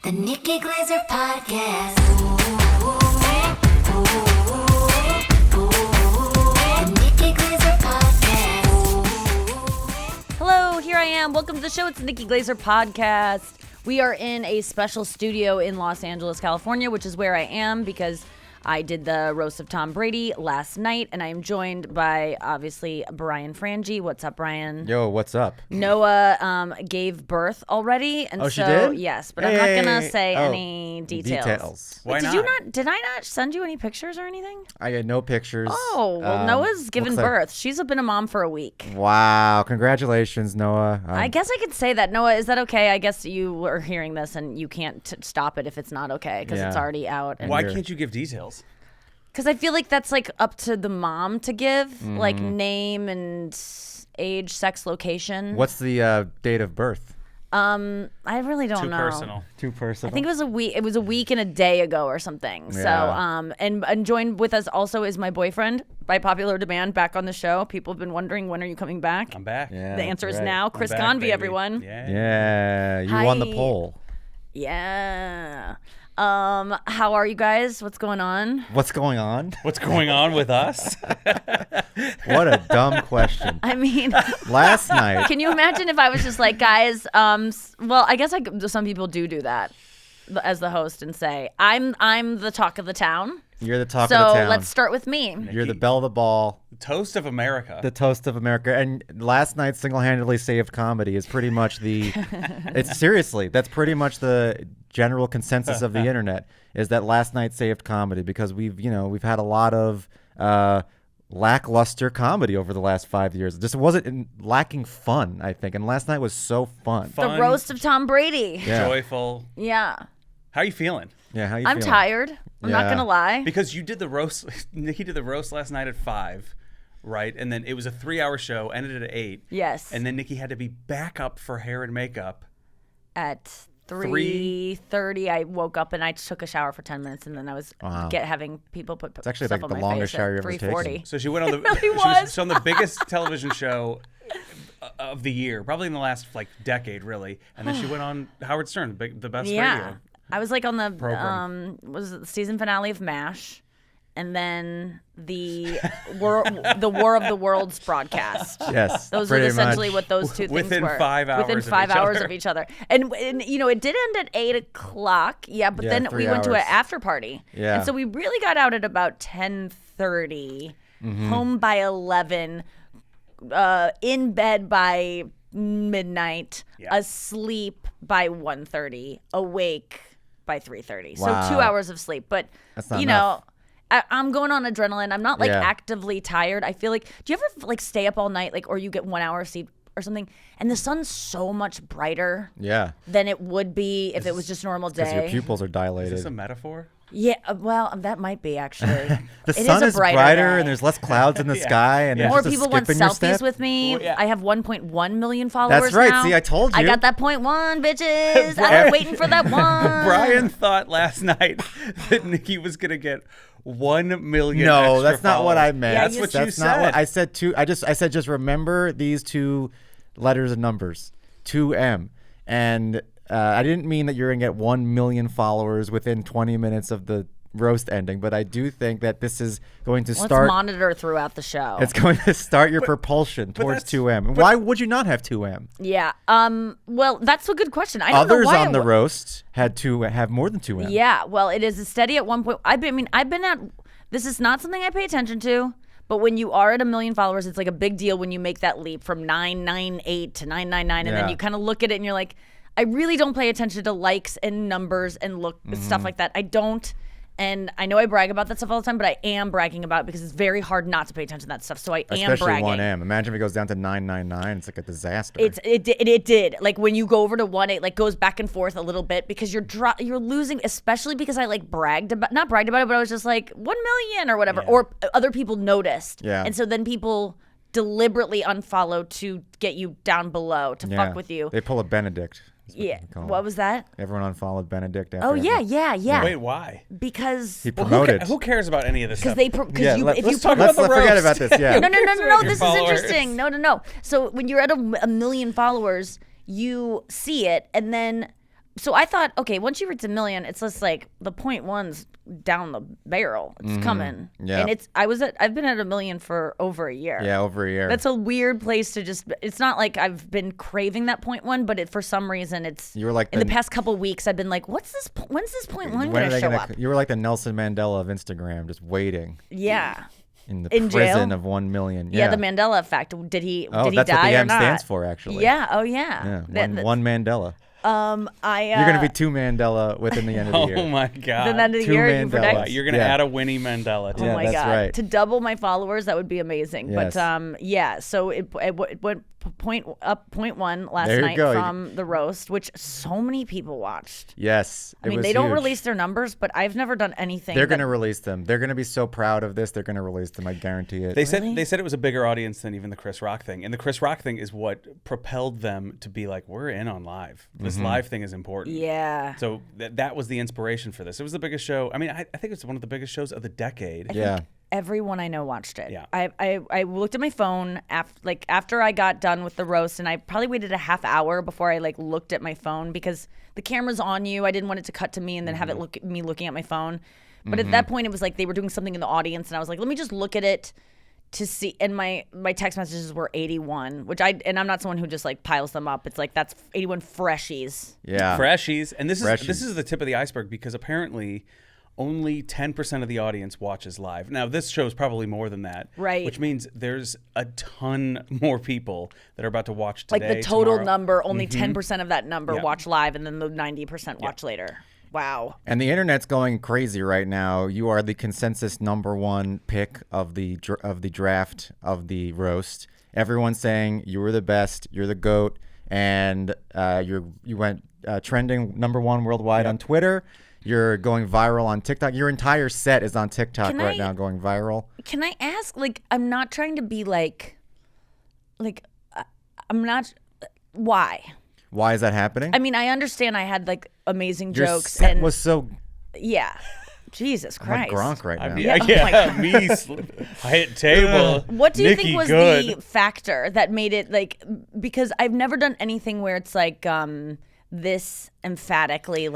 The Nikki Glaser Podcast. The Nikki Glaser Podcast. Hello, here I am. Welcome to the show. It's the Nikki Glaser Podcast. We are in a special studio in Los Angeles, California, which is where I am because I did the roast of Tom Brady last night, and I am joined by, obviously, Brian Frangie. What's up, Brian? Yo, what's up? Noah gave birth already, and she did? Yes, but I'm not gonna say any details. Why Wait, did I not send you any pictures or anything? I had no pictures. Oh, well, Noah's given birth. She's been a mom for a week. Wow, congratulations, Noah. I guess I could say that. Noah, is that okay? I guess you were hearing this and you can't stop it if it's not okay because it's already out. And Why can't you give details? Because I feel like that's like up to the mom to give, like name and age, sex, location. What's the date of birth? I really don't know. Too personal. I think it was a week. It was a week and a day ago or something. Yeah. So, and joined with us also is my boyfriend by popular demand back on the show. People have been wondering, when are you coming back? I'm back. Yeah, The answer is right. now. Chris back, Convey, baby. everyone. Yeah, you Hi. won the poll. Yeah. How are you guys? What's going on? What's going on? What's going on with us? What a dumb question. I mean, Last night, can you imagine if I was just like, guys, well, I guess some people do that as the host and say, I'm the talk of the town. you're the talk So of the town. let's start with me. You're the belle of the ball, Toast of America. the toast of America. And last night single-handedly saved comedy is pretty much it's seriously, that's pretty much the general consensus of the internet, is that last night saved comedy because we've had a lot of lackluster comedy over the last 5 years. It just wasn't lacking fun, I think. And last night was so fun. The Fun, roast of Tom Brady. Yeah. joyful. Yeah. How are you feeling? Yeah, how you I'm feeling? tired. I'm not Yeah. going to lie. Because you did the roast. Nikki did the roast last night at 5, right? And then it was a 3-hour show, ended at 8. Yes. And then Nikki had to be back up for hair and makeup. At 3:30, I woke up and I took a shower for 10 minutes, and then I was having people put It's actually stuff like on the my longest face shower at you ever taken. 3:40. So she went on the. really she was. on the biggest television show of the year, probably in the last decade, really. And then she went on Howard Stern, the best radio. I was like on the program. was it the season finale of MASH, and then the War of the Worlds broadcast. Yes, Those are pretty essentially much. what those two things Within were. 5 hours Within of 5 each hours other. of each other. And it did end at 8 o'clock. Yeah, but Yeah, then 3 we went to an hours. after party. Yeah. And so we really got out at about 10:30, Mm-hmm. home by 11, in bed by midnight, Yeah. asleep by 1:30, awake by 3:30. Wow. So 2 hours of sleep. But, That's not you enough. know, I'm going on adrenaline. I'm not Yeah. actively tired. I feel like, do you ever stay up all night, or you get 1 hour of sleep or something, and the sun's so much brighter Yeah, than it would be if it was just a normal because your day? pupils are Is dilated. this a metaphor? Yeah, well, that might be actually. The It sun a is brighter brighter day. and there's less clouds in the sky, and Yeah. More there's just a people want skip in your selfies step. with me. Well, yeah. I have 1.1 million followers. That's right. now. See, I told I you. got that 0.1, bitches. I was waiting for that one. Brian thought last night that Nikki was gonna get 1 million. No, extra that's not what I followers. meant. Yeah, That's you what That's you not said. what I said. I said just remember these two letters and numbers, 2M, and I didn't mean that you're gonna get 1 million followers within 20 minutes of the roast ending, but I do think that this is going to Let's start. monitor throughout the show. It's going to start your propulsion towards that's- 2M. And why would you not have 2M? Yeah. Well, that's a good question. I don't Others know why on the roast have more than 2M. Yeah. Well, it is steady at 1 point. I've been at. This is not something I pay attention to. But when you are at 1 million followers, it's like a big deal when you make that leap from 998 to 999, and then Yeah. you kind of look at it and you're like, I really don't pay attention to likes and numbers and stuff like that. I don't. And I know I brag about that stuff all the time, but I am bragging about it because it's very hard not to pay attention to that stuff. So I am Especially bragging. 1M. Imagine if it goes down to 999. It's like a disaster. It did. Like when you go over to 1.8, like goes back and forth a little bit because you're losing, especially because I not bragged about it, but I was just like 1 million or whatever, or other people noticed. Yeah. And so then people deliberately unfollow to get you down below to fuck with you. They pull a Benedict. Yeah. What was that? Everyone unfollowed Benedict after. Oh yeah. Wait, why? Because He promoted. Who cares about any of this stuff? if you let's talk Let's about the forget roast. about this. Yeah. No. Your This followers. is interesting. No. So when you're at a million followers, you see it, and then So I thought, okay, once you reach a million, it's just like the 0.1's down the barrel. It's coming. Yeah. And I've been at a million for over a year. Yeah, over a year. That's a weird place to just. It's not like I've been craving that 0.1, but for some reason it's. You were like in the past couple weeks, I've been like, when's this 0.1 when going are to they show gonna, up? You were like the Nelson Mandela of Instagram, just waiting Yeah. in the In prison jail? of 1 million. Yeah, the Mandela effect. Did he Oh, did he that's what die the or M not? stands for, actually. Yeah. Oh yeah. Yeah, one Mandela. You're You're gonna be 2 Mandela within the end of the year. Oh my God. the end of the Two year. You Mandelas. predict? You're gonna Yeah. add a Winnie Mandela. To Yeah, Oh my that's God. right. To double my followers, that would be amazing. Yes. But yeah, so it went up 0.1 last There you night go. from the roast, which so many people watched. Yes, I mean, they don't release their numbers, but I've never done anything. They're gonna release them. They're gonna be so proud of this. They're gonna release them. I guarantee it. They said it was a bigger audience than even the Chris Rock thing, and the Chris Rock thing is what propelled them to be like, we're in on live. This live thing is important. Yeah. So that was the inspiration for this. It was the biggest show. I mean, I think it's one of the biggest shows of the decade. yeah. Everyone I know watched it. Yeah. I looked at my phone after I got done with the roast, and I probably waited a half hour before I looked at my phone because the camera's on you. I didn't want it to cut to me and then have it look at me looking at my phone. But at that point, it was like they were doing something in the audience, and I was like, let me just look at it to see. And my text messages were 81, and I'm not someone who just piles them up. It's like that's 81 freshies. Yeah. Freshies, and this Freshies. is the tip of the iceberg because apparently only 10% of the audience watches live. Now this show is probably more than that, Right. Which means there's a ton more people that are about to watch today. Like the total tomorrow. number, only 10% of that number Yeah. watch live, and then the 90% watch later. Wow. And the internet's going crazy right now. You are the consensus #1 pick of the draft of the roast. Everyone's saying you were the best, you're the GOAT, and you went trending #1 worldwide on Twitter. You're going viral on TikTok. Your entire set is on TikTok right now, going viral. Can I ask? I'm not trying to be I'm not. Why? Why is that happening? I mean, I understand. I had amazing Your jokes, set and was so. yeah, Jesus I'm like Christ. Gronk right now. Yeah, Oh my God. me. I hit table. What do you Nikki think was good. the factor that made it because I've never done anything where it's this emphatically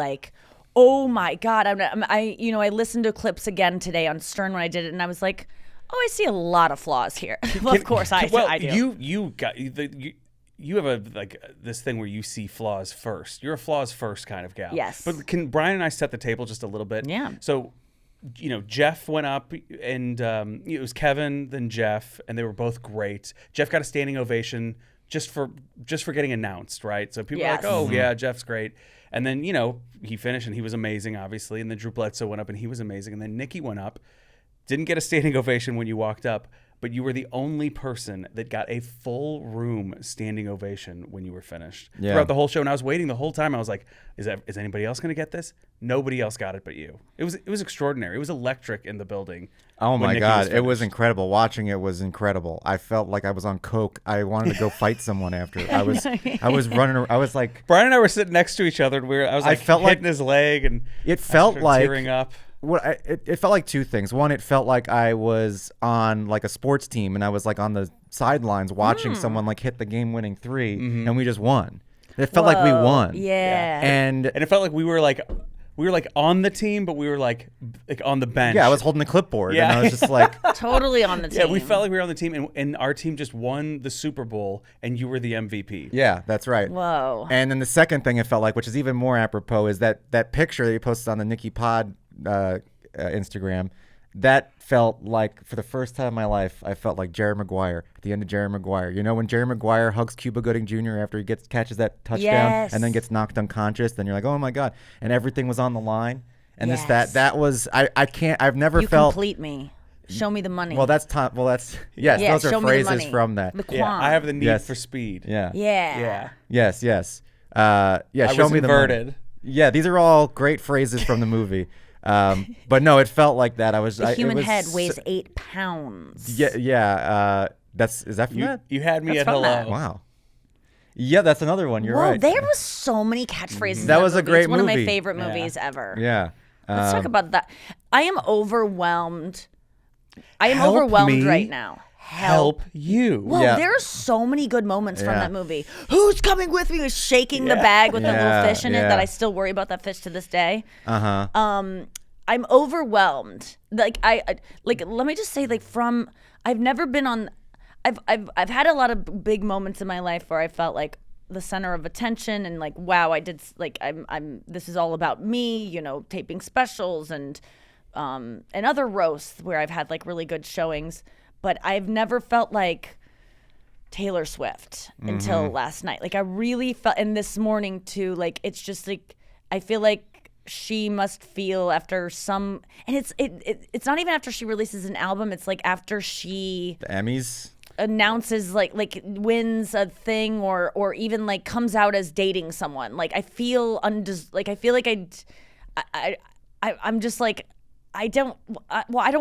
oh my God, I listened to clips again today on Stern when I did it, and I was like, oh, I see a lot of flaws here. Well, of course I do. You have this thing where you see flaws first. You're a flaws first kind of gal. Yes. But can Brian and I set the table just a little bit? Yeah. So, Jeff went up, and it was Kevin, then Jeff, and they were both great. Jeff got a standing ovation just for getting announced, right? So people Yes. are like, oh yeah, Jeff's great. And then he finished and he was amazing, obviously. And then Drew Bledsoe went up and he was amazing. And then Nikki went up, didn't get a standing ovation when you walked up, but you were the only person that got a full room standing ovation when you were finished throughout the whole show. And I was waiting the whole time. I was like, is anybody else going to get this? Nobody else got it but you. It was extraordinary. It was electric in the building. Oh when my Nikki God, it was finished. incredible. Watching it was incredible. I felt like I was on coke. I wanted to go fight someone after. I was running. I was like, Brian and I were sitting next to each other, and I was felt hitting like- his leg, and it felt started like tearing up. It felt like two things. One, it felt like I was on a sports team and I was on the sidelines watching someone hit the game-winning 3, and we just won. It felt like we Whoa. won. Yeah. And And it felt like we were on the team, but we were like on the bench. yeah, I was holding the clipboard, and Yeah. I was just like, Totally on the team. Yeah, we felt like we were on the team, and our team just won the Super Bowl, and you were the MVP. yeah, that's right. Whoa. And then the second thing it felt like, which is even more apropos, is that picture that you posted on the Nikki Pod Instagram. That felt like, for the first time in my life, I felt like Jerry Maguire at the end of Jerry Maguire. You know, when Jerry Maguire hugs Cuba Gooding Jr. after he catches that touchdown Yes. and then gets knocked unconscious, then you're like, oh my God. And everything was on the line. And Yes. that was, I've never You felt. complete me. Show me the money. Well, that's Tom. Well, that's, yes, Yeah, those show are me the phrases money. from that. The Yeah, Quan. I have the need Yes. for speed. Yeah. Yeah. Yes, yes. Yeah, I show was me the money. inverted. Yeah, these are all great phrases from the movie. But no, it felt like that. The human head weighs 8 pounds. Yeah, yeah. Is that from that? You had me That's at from hello. that. Wow. Yeah, that's another one. You're Whoa, right. there was so many catchphrases. in That was a movie. great It's one of my movie. favorite Yeah. movies ever. Yeah. Let's talk about that. I am overwhelmed. I am Help overwhelmed me. right now. help you. Well, Yeah. there are so many good moments from Yeah. that movie. Who's coming with me? Was shaking the bag with the little Yeah, fish in it yeah. that I still worry about that fish to this day. Uh-huh. I'm overwhelmed. Like let me just say, like, I've never been on. I've had a lot of big moments in my life where I felt like the center of attention and like, wow, I did, like, I'm this is all about me, you know, taping specials and other roasts where I've had like really good showings, but I've never felt like Taylor Swift until last night. Like I really felt, and this morning too, like it's just like I feel like she must feel after some, and it's not even after she releases an album, it's like after she The Emmys. announces like wins a thing or even like comes out as dating someone. Like I feel I'm just like I don't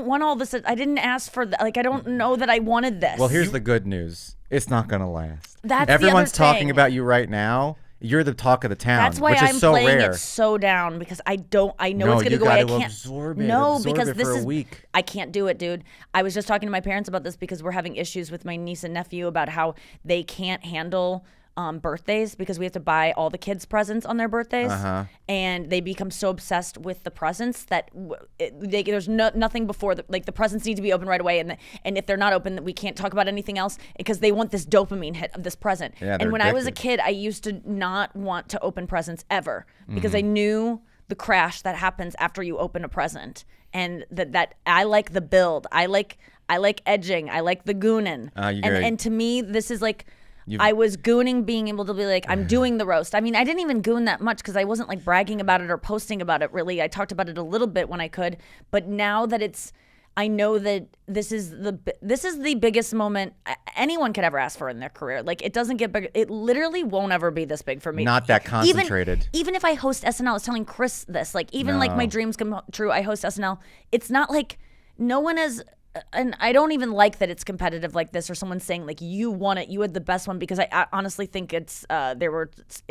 want all this. I didn't ask for that. Like I don't know that I wanted this. Well, here's the good news. It's not going to last. That's the Everyone's other talking thing. about you right now. You're the talk of the town, That's why which I'm is so playing rare. it so down because I know No, it's going to you go away. I gotta can't absorb it. No, Absorb because it this for a is week. I can't do it, dude. I was just talking to my parents about this because we're having issues with my niece and nephew about how they can't handle birthdays because we have to buy all the kids presents on their birthdays, and they become so obsessed with the presents that there's nothing before the presents need to be open right away, and if they're not open, we can't talk about anything else because they want this dopamine hit of this present. Yeah, and they're when I was a addicted. kid, I used to not want to open presents ever because I knew the crash that happens after you open a present, and that I like the build, I like edging, I like the gooning, and to me this is like. I was gooning being able to be like, I'm doing the roast. I mean, I didn't even goon that much because I wasn't like bragging about it or posting about it really. I talked about it a little bit when I could. But now that I know that this is the biggest moment anyone could ever ask for in their career. Like it doesn't get bigger. It literally won't ever be this big for me. Not that concentrated. Even if I host SNL, I was telling Chris this, like even like my dreams come true, I host SNL. It's not like no one has. And I don't even like that it's competitive like this, or someone saying like you won it, you had the best one, because I honestly think it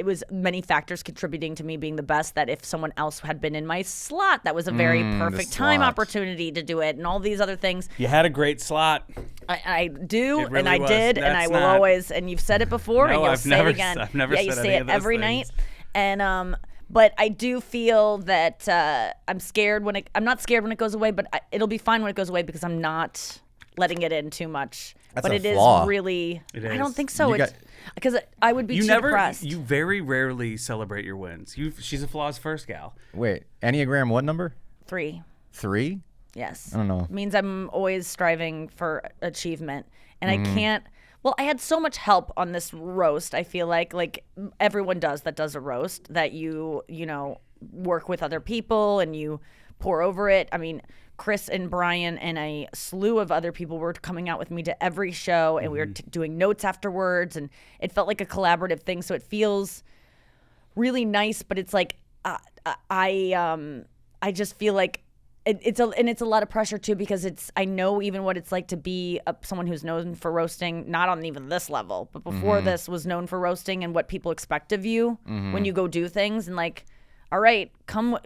was many factors contributing to me being the best. That if someone else had been in my slot, that was a very perfect time slot. opportunity to do it, and all these other things. You had a great slot. I do, It really and I was. did, and I That's will not- always. And you've said it before, No, and you'll I've say never- it again. I've never yeah, you said say any it of those every things. night, and But I do feel that I'm scared I'm not scared when it goes away, but it'll be fine when it goes away because I'm not letting it in too much. That's but a it is flaw. really. It I don't is. think so. You Because I would be too depressed. You very rarely celebrate your wins. She's a flaws first gal. Wait, Enneagram what number? 3. 3? Yes. I don't know. It means I'm always striving for achievement, and I can't. Well, I had so much help on this roast. I feel like everyone does that does a roast, that you work with other people and you pour over it. I mean, Chris and Brian and a slew of other people were coming out with me to every show, and we were doing notes afterwards, and it felt like a collaborative thing. So it feels really nice, but it's like I just feel like it's a lot of pressure too, because I know even what it's like to be someone who's known for roasting, not on even this level, but before this was known for roasting and what people expect of you when you go do things, and like, all right, come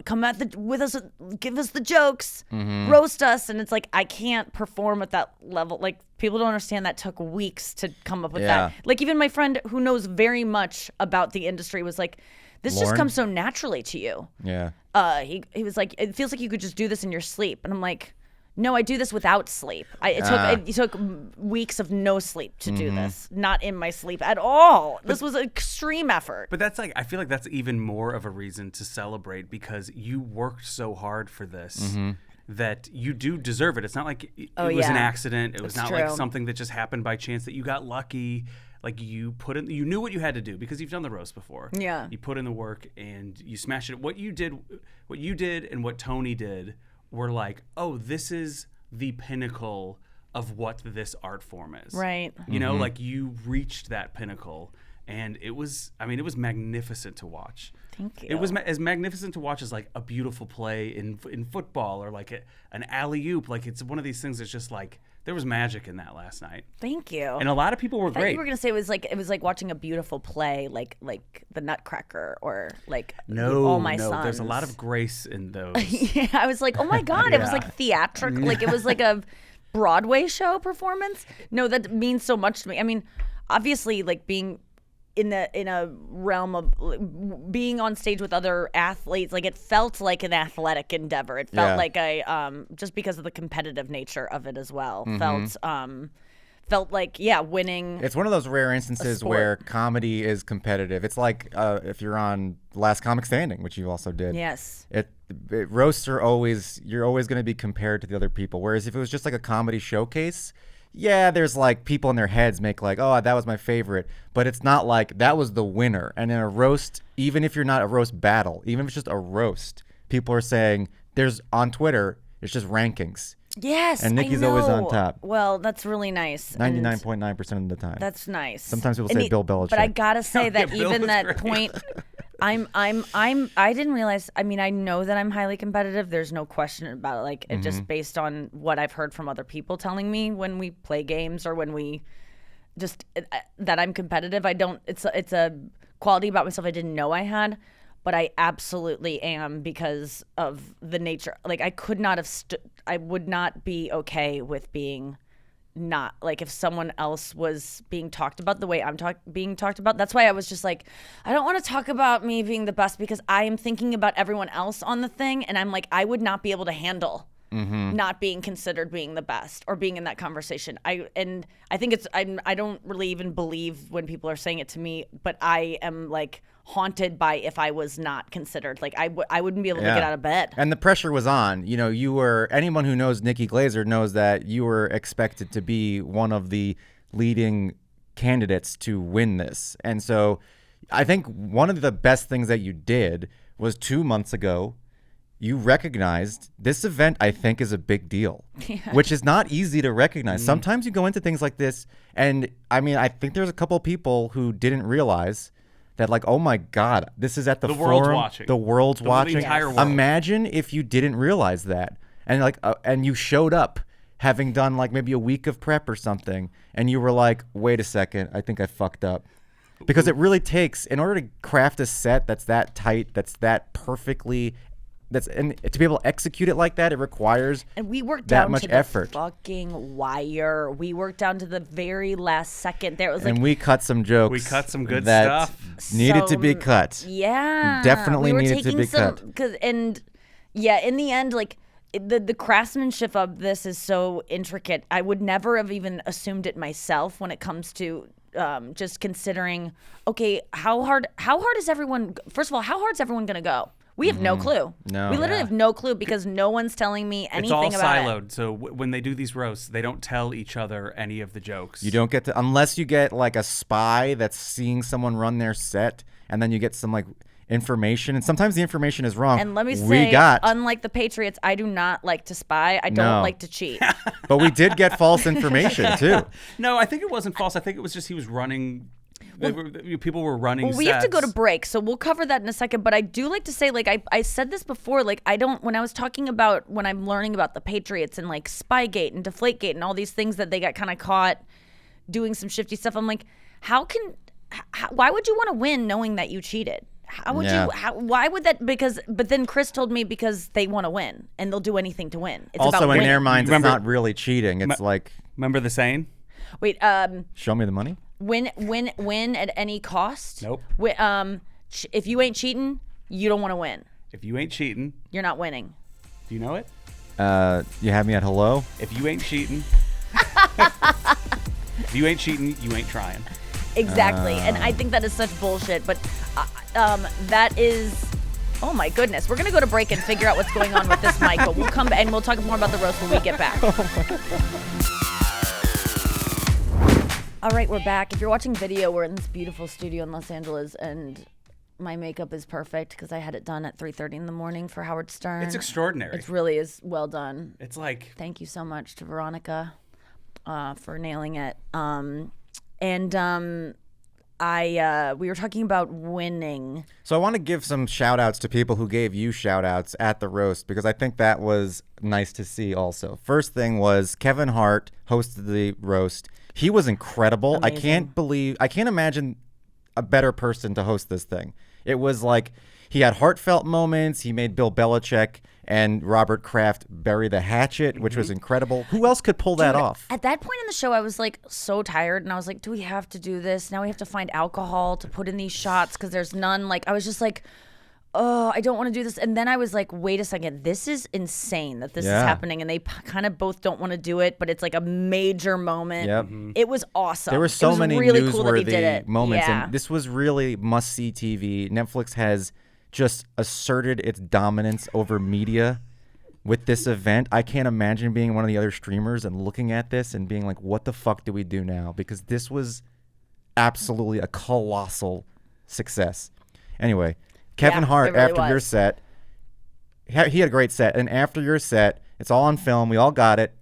with us, give us the jokes, roast us, and it's like I can't perform at that level. Like people don't understand that took weeks to come up with that. Like even my friend who knows very much about the industry was like, this just Lauren? comes so naturally to you. Yeah. He was like, it feels like you could just do this in your sleep, and I'm like, no, I do this without sleep. It took weeks of no sleep to do this, not in my sleep at all. This was an extreme effort. But that's I feel like that's even more of a reason to celebrate, because you worked so hard for this that you do deserve it. It's not like it was an accident. It was That's not like true. something that just happened by chance, that you got lucky. Like you knew what you had to do because you've done the roast before. Yeah. You put in the work and you smashed it. What you did and what Tony did were like, oh, this is the pinnacle of what this art form is. Right. You know, like you reached that pinnacle, and it was magnificent to watch. Thank you. It was as magnificent to watch as like a beautiful play in football, or like an alley-oop. Like it's one of these things that's just like, there was magic in that last night. Thank you. And a lot of people were I thought great. you were gonna say it was like watching a beautiful play, like the Nutcracker, or like All My Sons. There's a lot of grace in those. Yeah, I was like, oh my god, it was like theatrical. Like it was like Broadway show performance. No, that means so much to me. I mean, obviously, like being in a realm of being on stage with other athletes, like it felt like an athletic endeavor. It felt like just because of the competitive nature of it as well. Felt like winning. It's one of those rare instances where comedy is competitive. It's like if you're on Last Comic Standing, which you also did. Yes. Roasts are you're always going to be compared to the other people. Whereas if it was just like a comedy showcase, there's like people in their heads make like, oh, that was my favorite. But it's not like that was the winner. And in a roast, even if you're not a roast battle, even if it's just a roast, people are saying on Twitter, it's just rankings. Yes, and Nikki's I know. always on top. Well, that's really nice. 99.9% of the time. That's nice. Sometimes people say Bill Belichick. But I gotta say that Bill even was that great. point, I didn't realize. I mean, I know that I'm highly competitive. There's no question about it. Like, it just based on what I've heard from other people telling me when we play games or when we just that I'm competitive. I don't. It's a quality about myself I didn't know I had. But I absolutely am because of the nature. Like, I could not have I would not be okay with being not, like, if someone else was being talked about the way I'm being talked about. That's why I was just like, I don't want to talk about me being the best because I am thinking about everyone else on the thing. And I'm like, I would not be able to handle not being considered being the best or being in that conversation. I think I don't really even believe when people are saying it to me, but I am like haunted by if I was not considered. Like I wouldn't be able to get out of bed. And the pressure was on. You know, anyone who knows Nikki Glaser knows that you were expected to be one of the leading candidates to win this. And so I think one of the best things that you did was 2 months ago, you recognized this event, I think, is a big deal, which is not easy to recognize. Sometimes you go into things like this, and I mean, I think there's a couple of people who didn't realize that, like, oh my God, this is at the forum. World's watching. The world's watching. The entire world. Imagine if you didn't realize that, and and you showed up having done like maybe a week of prep or something, and you were like, wait a second, I think I fucked up. Because it really takes, in order to craft a set that's that tight, that's that perfectly. And to be able to execute it like that, it requires and we worked that down much to effort. The fucking wire. We worked down to the very last second. There was like, and we cut some jokes. We cut some good that stuff. Needed to be cut. Yeah, Definitely we were needed to be cut. In the end, like the craftsmanship of this is so intricate. I would never have even assumed it myself when it comes to just considering. Okay, how hard is everyone? First of all, how hard is everyone going to go? We have no clue. No. We literally have no clue because no one's telling me anything it's all about siloed. it. So when they do these roasts, they don't tell each other any of the jokes. You don't get to, unless you get like a spy that's seeing someone run their set, and then you get some like information, and sometimes the information is wrong. And let me say, unlike the Patriots, I do not like to spy. I don't like to cheat. But we did get false information too. No, I think it wasn't false. I think it was just he was running. People were running. Well, we have to go to break, so we'll cover that in a second. But I do like to say, like I said this before, like when I was talking about when I'm learning about the Patriots and like Spygate and Deflategate and all these things that they got kind of caught doing some shifty stuff. I'm like, why would you want to win knowing that you cheated? How would you? Why would that? But then Chris told me because they want to win and they'll do anything to win. It's also, about in winning. their minds, it's not really cheating. It's like, remember the saying? Wait. Show me the money. Win at any cost. Nope. If you ain't cheating, you don't want to win. If you ain't cheating, you're not winning. Do you know it? You have me at hello. If you ain't cheating, you ain't trying. Exactly, and I think that is such bullshit. But that is. Oh my goodness, we're gonna go to break and figure out what's going on with this mic. But we'll come and we'll talk more about the roast when we get back. All right, we're back. If you're watching video, we're in this beautiful studio in Los Angeles, and my makeup is perfect because I had it done at 3:30 in the morning for Howard Stern. It's extraordinary. It really is well done. It's like... Thank you so much to Veronica for nailing it. We were talking about winning. So I want to give some shout outs to people who gave you shout outs at the roast, because I think that was nice to see also. First thing was Kevin Hart hosted the roast. He was incredible. Amazing. I can't imagine a better person to host this thing. It was like, He had heartfelt moments. He made Bill Belichick and Robert Kraft bury the hatchet, which was incredible. Who else could pull that off? At that point in the show, I was like so tired, and I was like, do we have to do this? Now we have to find alcohol to put in these shots because there's none. Like, I was just like, oh, I don't want to do this. And then I was like, wait a second, this is insane that this is happening. And they kind of both don't want to do it, but it's like a major moment. Yep. It was awesome. There were so many really cool that he did newsworthy it. moments, Yeah. and this was really must-see TV. Netflix has just asserted its dominance over media with this event. I can't imagine being one of the other streamers and looking at this and being like, what the fuck do we do now? Because this was absolutely a colossal success. Anyway, Kevin Hart, it really after your was. set, he had a great set. And after your set, it's all on film. We all got it.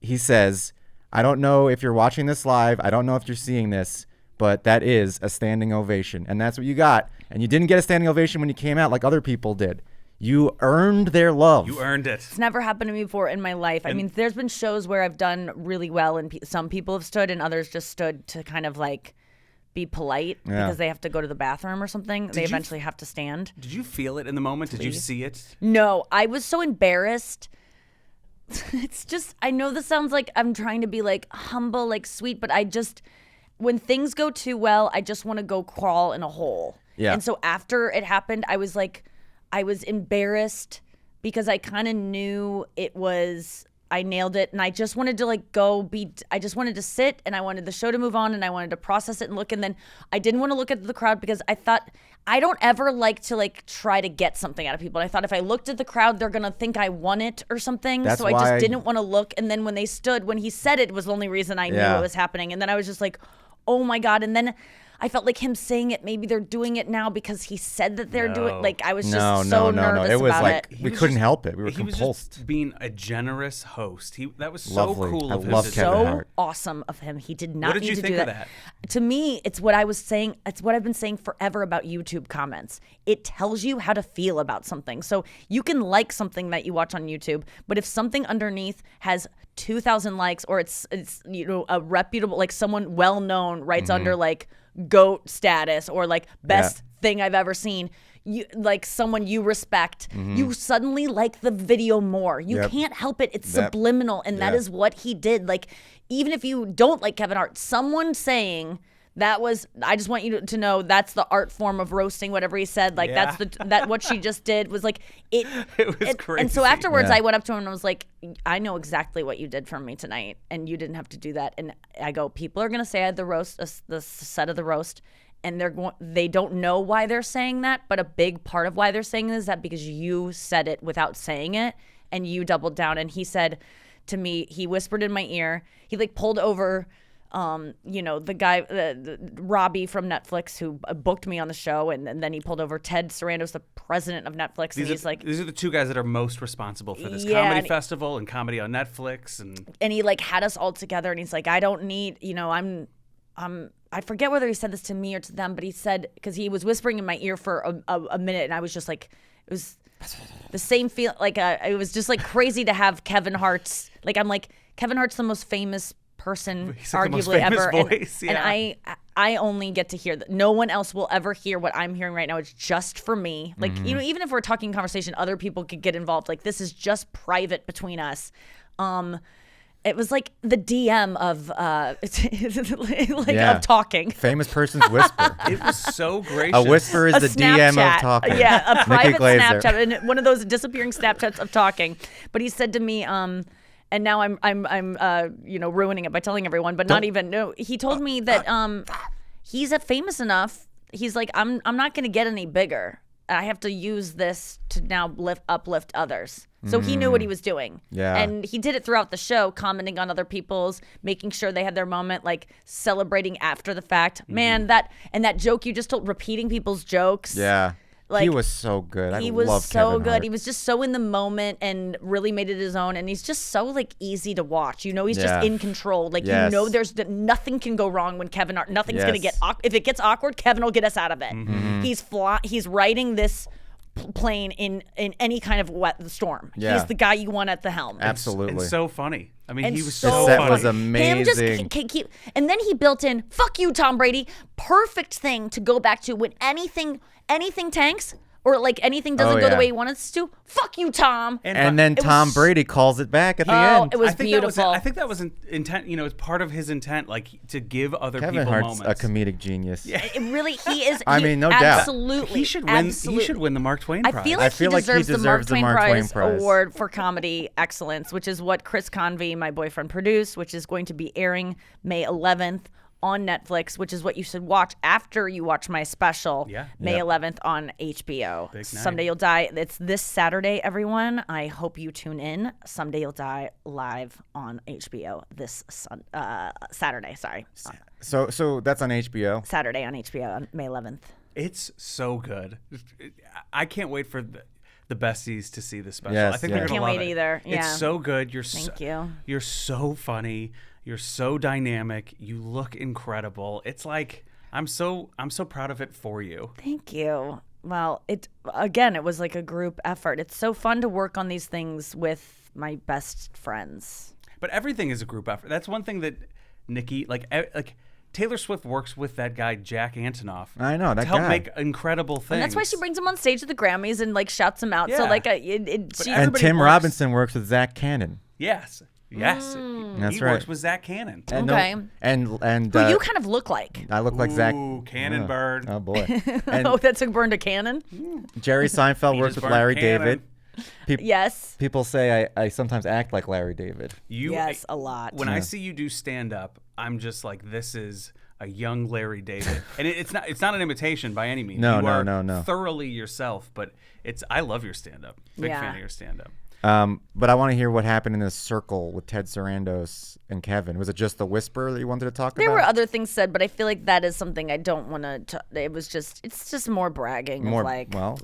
He says, I don't know if you're watching this live. I don't know if you're seeing this, but that is a standing ovation. And that's what you got. And you didn't get a standing ovation when you came out like other people did. You earned their love. You earned it. It's never happened to me before in my life. I mean, there's been shows where I've done really well, and some people have stood, and others just stood to kind of like be polite because they have to go to the bathroom or something. They eventually have to stand. Did you feel it in the moment? Did you see it? No, I was so embarrassed. It's just, I know this sounds like I'm trying to be like humble, like sweet, but I just, when things go too well, I just want to go crawl in a hole. Yeah. And so after it happened, I was embarrassed because I kind of knew I nailed it, and I just wanted to like I just wanted to sit, and I wanted the show to move on, and I wanted to process it and look, and then I didn't want to look at the crowd because I thought I don't ever like to like try to get something out of people. And I thought if I looked at the crowd, they're gonna think I won it or something. That's so I why- just didn't want to look. And then when he said it was the only reason I knew Yeah. it was happening. And then I was just like, oh my God. And then I felt like him saying it, maybe they're doing it now because he said that they're doing. Like I was just so nervous It was about like it. we couldn't help it. We were He was compulsed. just being a generous host. That was so Lovely. cool I of him. love to do. Kevin So Hart. awesome of him. He did not What did need you to think do of that. To me, it's what I was saying. It's what I've been saying forever about YouTube comments. It tells you how to feel about something. So you can like something that you watch on YouTube, but if something underneath has 2,000 likes, or it's a reputable, like someone well known writes under like GOAT status or like best thing I've ever seen, you like someone you respect, you suddenly like the video more. You can't help it. It's subliminal, and that is what he did. Like, even if you don't like Kevin Hart, someone saying that was, I just want you to know that's the art form of roasting whatever he said. Like that's that what she just did was like it. It was crazy. And so afterwards, I went up to him and I was like, I know exactly what you did for me tonight, and you didn't have to do that. And I go, people are gonna say I had the roast, the set of the roast. And they don't know why they're saying that, but a big part of why they're saying it is that because you said it without saying it, and you doubled down. And he said to me, he whispered in my ear, he like pulled over, the guy, the Robbie from Netflix who booked me on the show, and then he pulled over Ted Sarandos, the president of Netflix, and he's like, these are the two guys that are most responsible for this Yeah, comedy and- festival and comedy on Netflix, and he like had us all together, and he's like, I don't need, I forget whether he said this to me or to them, but he said, because he was whispering in my ear for a minute, and I was just like, it was the same feel, like it was just like crazy to have Kevin Hart's, like I'm like, Kevin Hart's the most famous person He's like the most arguably famous ever, voice, and I only get to hear that. No one else will ever hear what I'm hearing right now. It's just for me. Like even if we're talking conversation, other people could get involved. Like this is just private between us. It was like the DM of of talking. Famous person's whisper. it was so gracious. A whisper is A the DM Snapchat. of talking. Yeah, a Nikki private Glaser. Snapchat, and one of those disappearing Snapchats of talking. But he said to me, and now I'm ruining it by telling everyone, but not even. No, he told me that he's famous enough. He's like, I'm not going to get any bigger. I have to use this to now uplift others. So he knew what he was doing. Yeah. And he did it throughout the show, commenting on other people's, making sure they had their moment, like celebrating after the fact. Man, that joke you just told, repeating people's jokes. Yeah. Like, he was so good. He I was love so Kevin good. Hart. He was just so in the moment and really made it his own. And he's just so like easy to watch. He's just in control. Like Yes. there's nothing can go wrong when Kevin Hart. Nothing's gonna Yes. get if it gets awkward, Kevin will get us out of it. He's writing this plane in any kind of wet storm. Yeah. He's the guy you want at the helm. Absolutely. And so funny. I mean, And he was so so The set funny. was Him just amazing. and then he built in "fuck you, Tom Brady." Perfect thing to go back to when anything tanks or like anything doesn't Oh, go the yeah. way he wanted us to. Fuck you, Tom. And then It was Tom Brady calls it back at the Oh, end. it was I think beautiful. I think that was intent. You know, it's part of his intent, like to give other Kevin people Hart's moments. a comedic genius. It really, he is. I he mean, no doubt. absolutely, He should win. Absolutely. He should win the Mark Twain Prize. I feel like, feel he, like he deserves the Mark deserves the Twain Mark Twain Prize Prize. Award for Comedy Excellence, which is what Chris Convey, my boyfriend, produced, which is going to be airing May 11th on Netflix, which is what you should watch after you watch my special, Yeah. May Yep. 11th on HBO. Big night. Someday You'll Die. It's this Saturday, everyone. I hope you tune in. Someday You'll Die live on HBO this Saturday. Sorry, So that's on HBO. Saturday on HBO on May 11th. It's so good. I can't wait for the besties to see this special. Yes, I think yeah. they're gonna Can't love wait it. either. Yeah. It's so good. Thank you. You're so funny. You're so dynamic. You look incredible. It's like I'm so proud of it for you. Thank you. Well, it was like a group effort. It's so fun to work on these things with my best friends. But everything is a group effort. That's one thing that Nikki, like Taylor Swift works with that guy Jack Antonoff. I know, that to help guy. make incredible things. And that's why she brings him on stage at the Grammys and like shouts him out. So Yeah. like And everybody Tim works- Robinson works with Zach Cannon. Yes. Yes. That's he right. works with Zach Cannon. And Okay. and who you kind of look like. I look like Zach. Ooh, Cannon Bird. Oh boy. And Oh, that took burn to cannon. Jerry Seinfeld works just with burned Larry Cannon. David. Yes. People say I sometimes act like Larry David. Yes, a lot. When I see you do stand up, I'm just like, this is a young Larry David, and it's not an imitation by any means. No, you no, are no, no. thoroughly yourself, but I love your stand up. Big Yeah. fan of your stand up. But I want to hear what happened in this circle with Ted Sarandos and Kevin. Was it just the whisper that you wanted to talk There about? were other things said, but I feel like that is something I don't want to. It's just more bragging. More of like, well,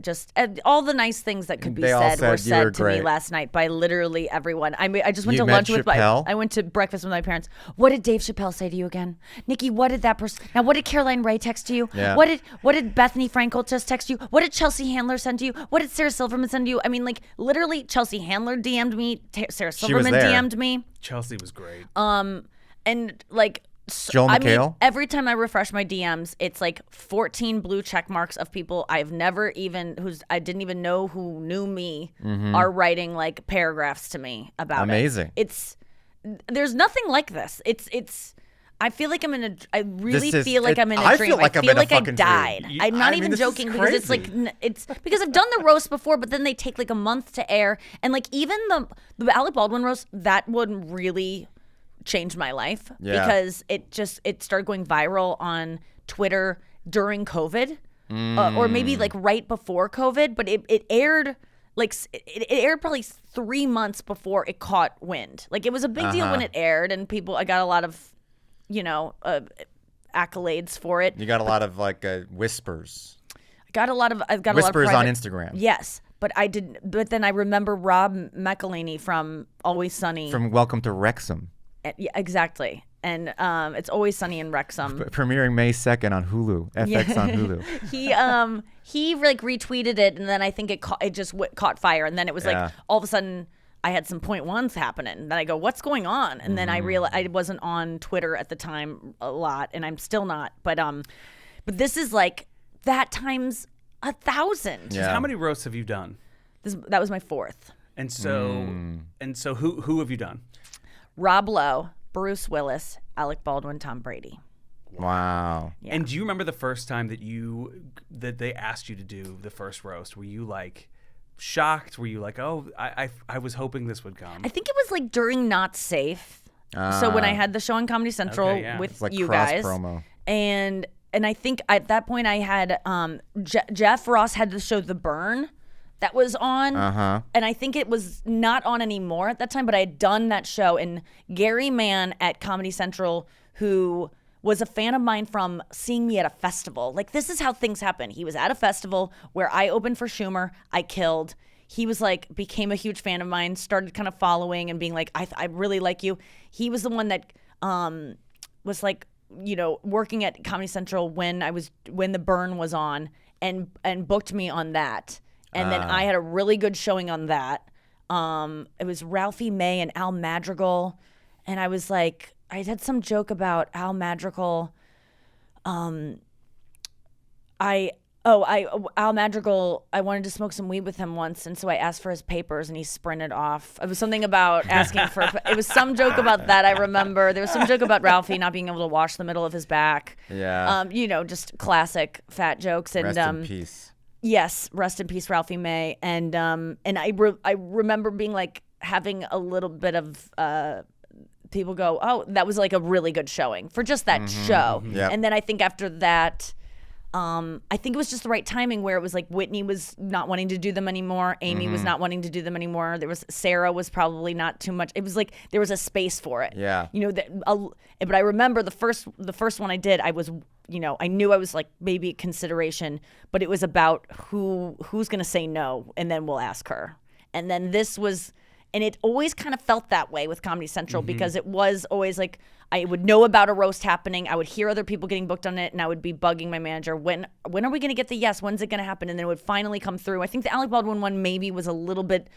just all the nice things that could be They all said were said you were said to me great. last night by literally everyone. I mean, I just went You to met lunch with Chappelle? I went to breakfast with my parents. What did Dave Chappelle say to you again, Nikki? What did that person? Now, what did Caroline Ray text to you? Yeah. What did Bethany Frankel just text you? What did Chelsea Handler send to you? What did Sarah Silverman send to you? I mean, like literally, Chelsea Handler DM'd me. Sarah Silverman there. DM'd me. Chelsea was great. And like Joel I mean, McHale? every time I refresh my DMs, it's like 14 blue check marks of people I've never even I didn't even know who knew me are writing like paragraphs to me about Amazing. it. There's nothing like this. I feel like I really This is- feel like I'm in a I dream. feel like I I'm feel in a like I fucking dream. died. I'm not I mean, even this is joking because it's like crazy. it's because I've done the roast before, but then they take like a month to air, and like even the Alec Baldwin roast, that one really changed my life Yeah. because it started going viral on Twitter during COVID, or maybe like right before COVID, but it aired. Like it aired probably 3 months before it caught wind. Like it was a big deal when it aired, and I got a lot of, accolades for it. You got a lot of like whispers. I've got a lot of Whispers on private- Instagram. Yes, but I didn't. But then I remember Rob McElhaney from Always Sunny. From Welcome to Wrexham. Yeah, exactly. And it's Always Sunny in Wrexham. Premiering May 2nd on Hulu. FX on Hulu. He like retweeted it, and then I think it caught fire, and then it was Yeah. like all of a sudden I had some point ones happening. And then I go, what's going on? And then I realized I wasn't on Twitter at the time a lot, and I'm still not. But this is like that times 1,000. Yeah. How many roasts have you done? That was my fourth. And so who have you done? Rob Lowe, Bruce Willis, Alec Baldwin, Tom Brady. Wow. Yeah. And do you remember the first time that they asked you to do the first roast? Were you like shocked? Were you like, oh, I was hoping this would come? I think it was like during Not Safe. So when I had the show on Comedy Central Okay, yeah. with It's like you cross guys, promo. and I think at that point I had Jeff Ross had the show The Burn that was on, and I think it was not on anymore at that time, but I had done that show, and Gary Mann at Comedy Central, who was a fan of mine from seeing me at a festival. Like, this is how things happen. He was at a festival where I opened for Schumer. I killed. He was like, became a huge fan of mine, started kind of following and being like, I really like you. He was the one that was like, working at Comedy Central when The Burn was on. and booked me on that. And then I had a really good showing on that. It was Ralphie May and Al Madrigal, and I was like, I had some joke about Al Madrigal. Al Madrigal, I wanted to smoke some weed with him once, and so I asked for his papers, and he sprinted off. It was something about asking for. It was some joke about that. I remember there was some joke about Ralphie not being able to wash the middle of his back. Yeah. Just classic fat jokes. And Rest in peace. Yes, rest in peace, Ralphie May. And I remember being like having a little bit of people go, oh, that was like a really good showing for just that show. Yep. And then I think after that, I think it was just the right timing where it was like Whitney was not wanting to do them anymore. Amy was not wanting to do them anymore. Sarah was probably not too much. It was like there was a space for it. Yeah. But I remember the first one I did, I was, I knew I was like maybe a consideration, but it was about who's going to say no, and then we'll ask her. And then this was, and it always kind of felt that way with Comedy Central because it was always like I would know about a roast happening. I would hear other people getting booked on it, and I would be bugging my manager, when are we going to get the yes? When's it going to happen? And then it would finally come through. I think the Alec Baldwin one maybe was a little bit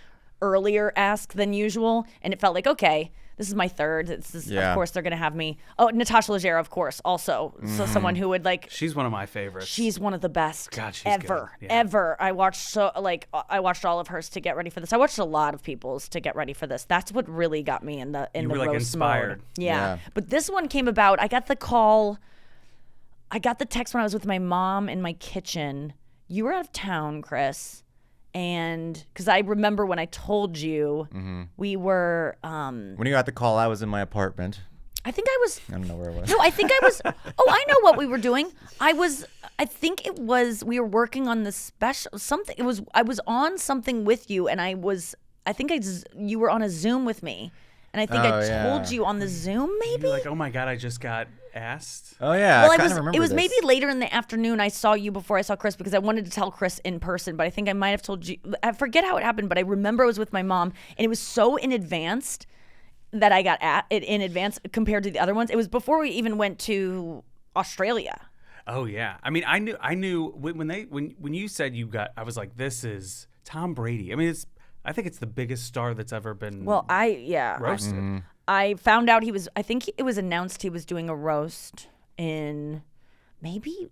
earlier ask than usual, and it felt like, okay, this is my third. Of course they're going to have me. Oh, Natasha Leggero, of course, also. So someone who would like. She's one of my favorites. She's one of the best. God, she's ever, good. Yeah. ever. I watched all of hers to get ready for this. I watched a lot of people's to get ready for this. That's what really got me in the You were, roast like, inspired. mode. Yeah. But this one came about. I got the text when I was with my mom in my kitchen. You were out of town, Chris. And because I remember when I told you we were When you got the call, I was in my apartment. I think I was. I don't know where it was. No, I think I was. Oh, I know what we were doing. I think it was. We were working on the special something. It was. I was on something with you, and you were on a Zoom with me, and I think I told you on the Zoom maybe. You're like, oh my God, I just got asked. Oh yeah, Well, I kind of remember it was this. maybe later in the afternoon. I saw you before I saw Chris because I wanted to tell Chris in person, but I think I might have told you. I forget how it happened, but I remember I was with my mom, and it was so in advance that I got it in advance compared to the other ones. It was before we even went to Australia. Oh yeah, I mean, I knew when you said you got, I was like, this is Tom Brady. I mean, I think it's the biggest star that's ever been. Well, roasted. I found out I think it was announced he was doing a roast in maybe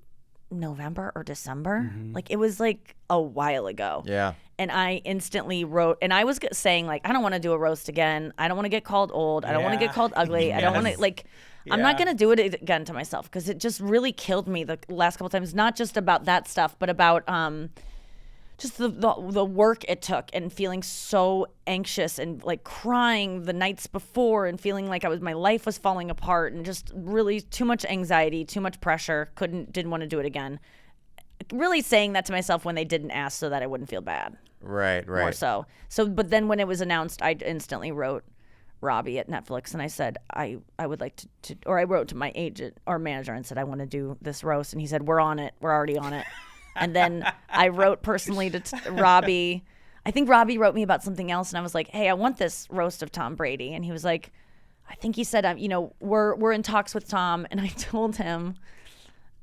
November or December. Like it was like a while ago. Yeah. And I instantly wrote, and I was saying like, I don't want to do a roast again. I don't want to get called old. I don't want to get called ugly. I don't want to I'm not going to do it again to myself because it just really killed me the last couple times. Not just about that stuff, but about just the work it took and feeling so anxious and like crying the nights before and feeling like my life was falling apart and just really too much anxiety, too much pressure. Didn't want to do it again. Really saying that to myself when they didn't ask so that I wouldn't feel bad. Right. More so. But then when it was announced, I instantly wrote Robbie at Netflix and I said, I would like to, or I wrote to my agent or manager and said, I want to do this roast. And he said, we're on it. We're already on it. And then I wrote personally to Robbie. I think Robbie wrote me about something else, and I was like, "Hey, I want this roast of Tom Brady." And he was like, "I think he said, we're in talks with Tom." And I told him,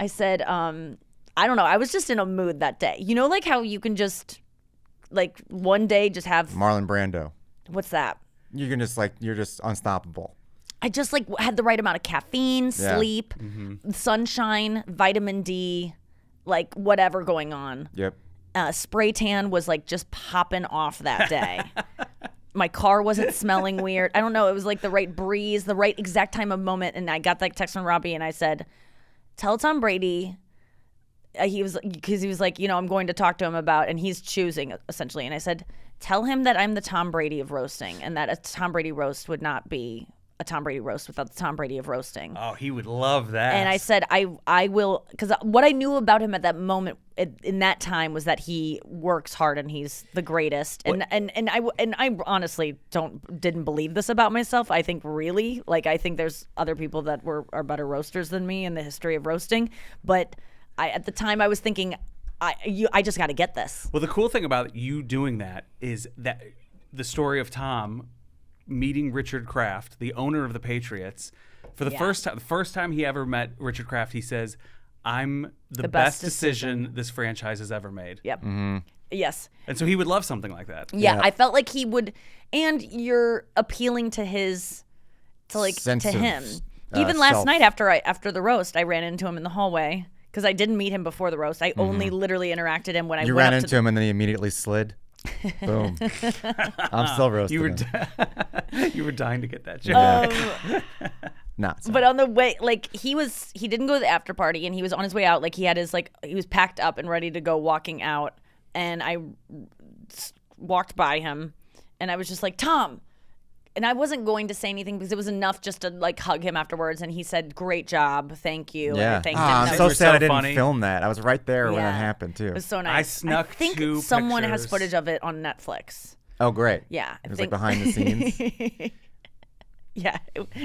I said, I don't know. I was just in a mood that day. You know, like how you can just, like one day just have Marlon Brando. What's that? You can just you're just unstoppable. I just had the right amount of caffeine, sleep, sunshine, vitamin D. Like whatever going on. Yep. Spray tan was like just popping off that day. My car wasn't smelling weird. I don't know. It was like the right breeze, the right exact time of moment. And I got that text from Robbie and I said, tell Tom Brady. He was like, I'm going to talk to him about, and he's choosing essentially. And I said, tell him that I'm the Tom Brady of roasting and that a Tom Brady roast would not be a Tom Brady roast without the Tom Brady of roasting. Oh, he would love that. And I said, I will, because what I knew about him at that moment in that time was that he works hard and he's the greatest. And I honestly didn't believe this about myself. I think really, I think there's other people that are better roasters than me in the history of roasting. But at the time I was thinking, I just got to get this. Well, the cool thing about you doing that is that the story of Tom meeting Richard Kraft, the owner of the Patriots, for the first time he ever met Richard Kraft, he says, I'm the best best decision this franchise has ever made. Yep. Yes. And so he would love something like that. Yeah, I felt like he would, and you're appealing to his, Sense to of, him. Even last self. night after the roast, I ran into him in the hallway because I didn't meet him before the roast. I only literally interacted him when I You went ran up into him and then he immediately slid. Boom. I'm still roasting him. You were dying to get that joke. Not so. But on the way, like he didn't go to the after party, and he was on his way out. Like he had he was packed up and ready to go, walking out. And I walked by him, and I was just like, Tom. And I wasn't going to say anything because it was enough just to like hug him afterwards. And he said, "Great job, thank you." And Yeah. I thanked him. I'm That so was sad I didn't funny. film that. I was right there when Yeah. it happened too. It was so nice. I snuck I think 2 someone has pictures. footage of it on Netflix. Oh, great. Yeah, It was like behind the scenes. Yeah.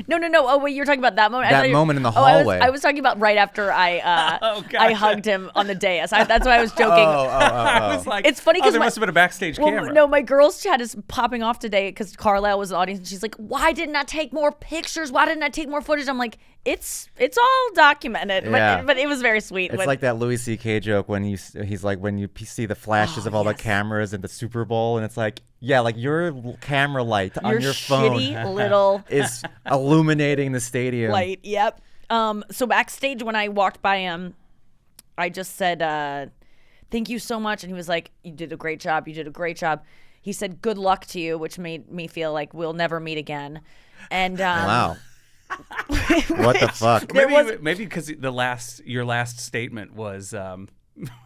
No. Oh, wait, you're talking about that moment? I That thought moment in the Oh, hallway. I was talking about right after I Gotcha. I hugged him on the dais. That's why I was joking. I was like, It's funny oh, 'cause there my- must have been a backstage Well, camera. no, my girls' chat is popping off today because Carlisle was in the audience, and she's like, "Why didn't I take more pictures? Why didn't I take more footage?" I'm like, "It's all documented." Yeah. But it was very sweet. It's when- like that Louis C.K. joke when he's like, when you see the flashes of all the cameras in the Super Bowl, and it's like, yeah, like your camera light on your phone shitty little is illuminating the stadium. light. Yep. So backstage when I walked by him, I just said, "Thank you so much," and he was like, "You did a great job. You did a great job." He said, "Good luck to you," which made me feel like we'll never meet again. And Wow. What the fuck? Maybe because your last statement was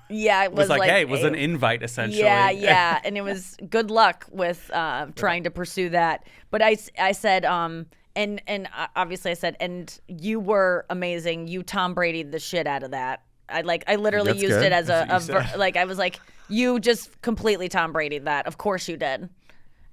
yeah, it was was like, hey, it was an invite essentially. Yeah, and it was good luck with trying to pursue that. But I said, and obviously I said, and you were amazing. You Tom Brady the shit out of that. I literally That's used good. it as That's what you said. like I was like, you just completely Tom Brady that. Of course you did.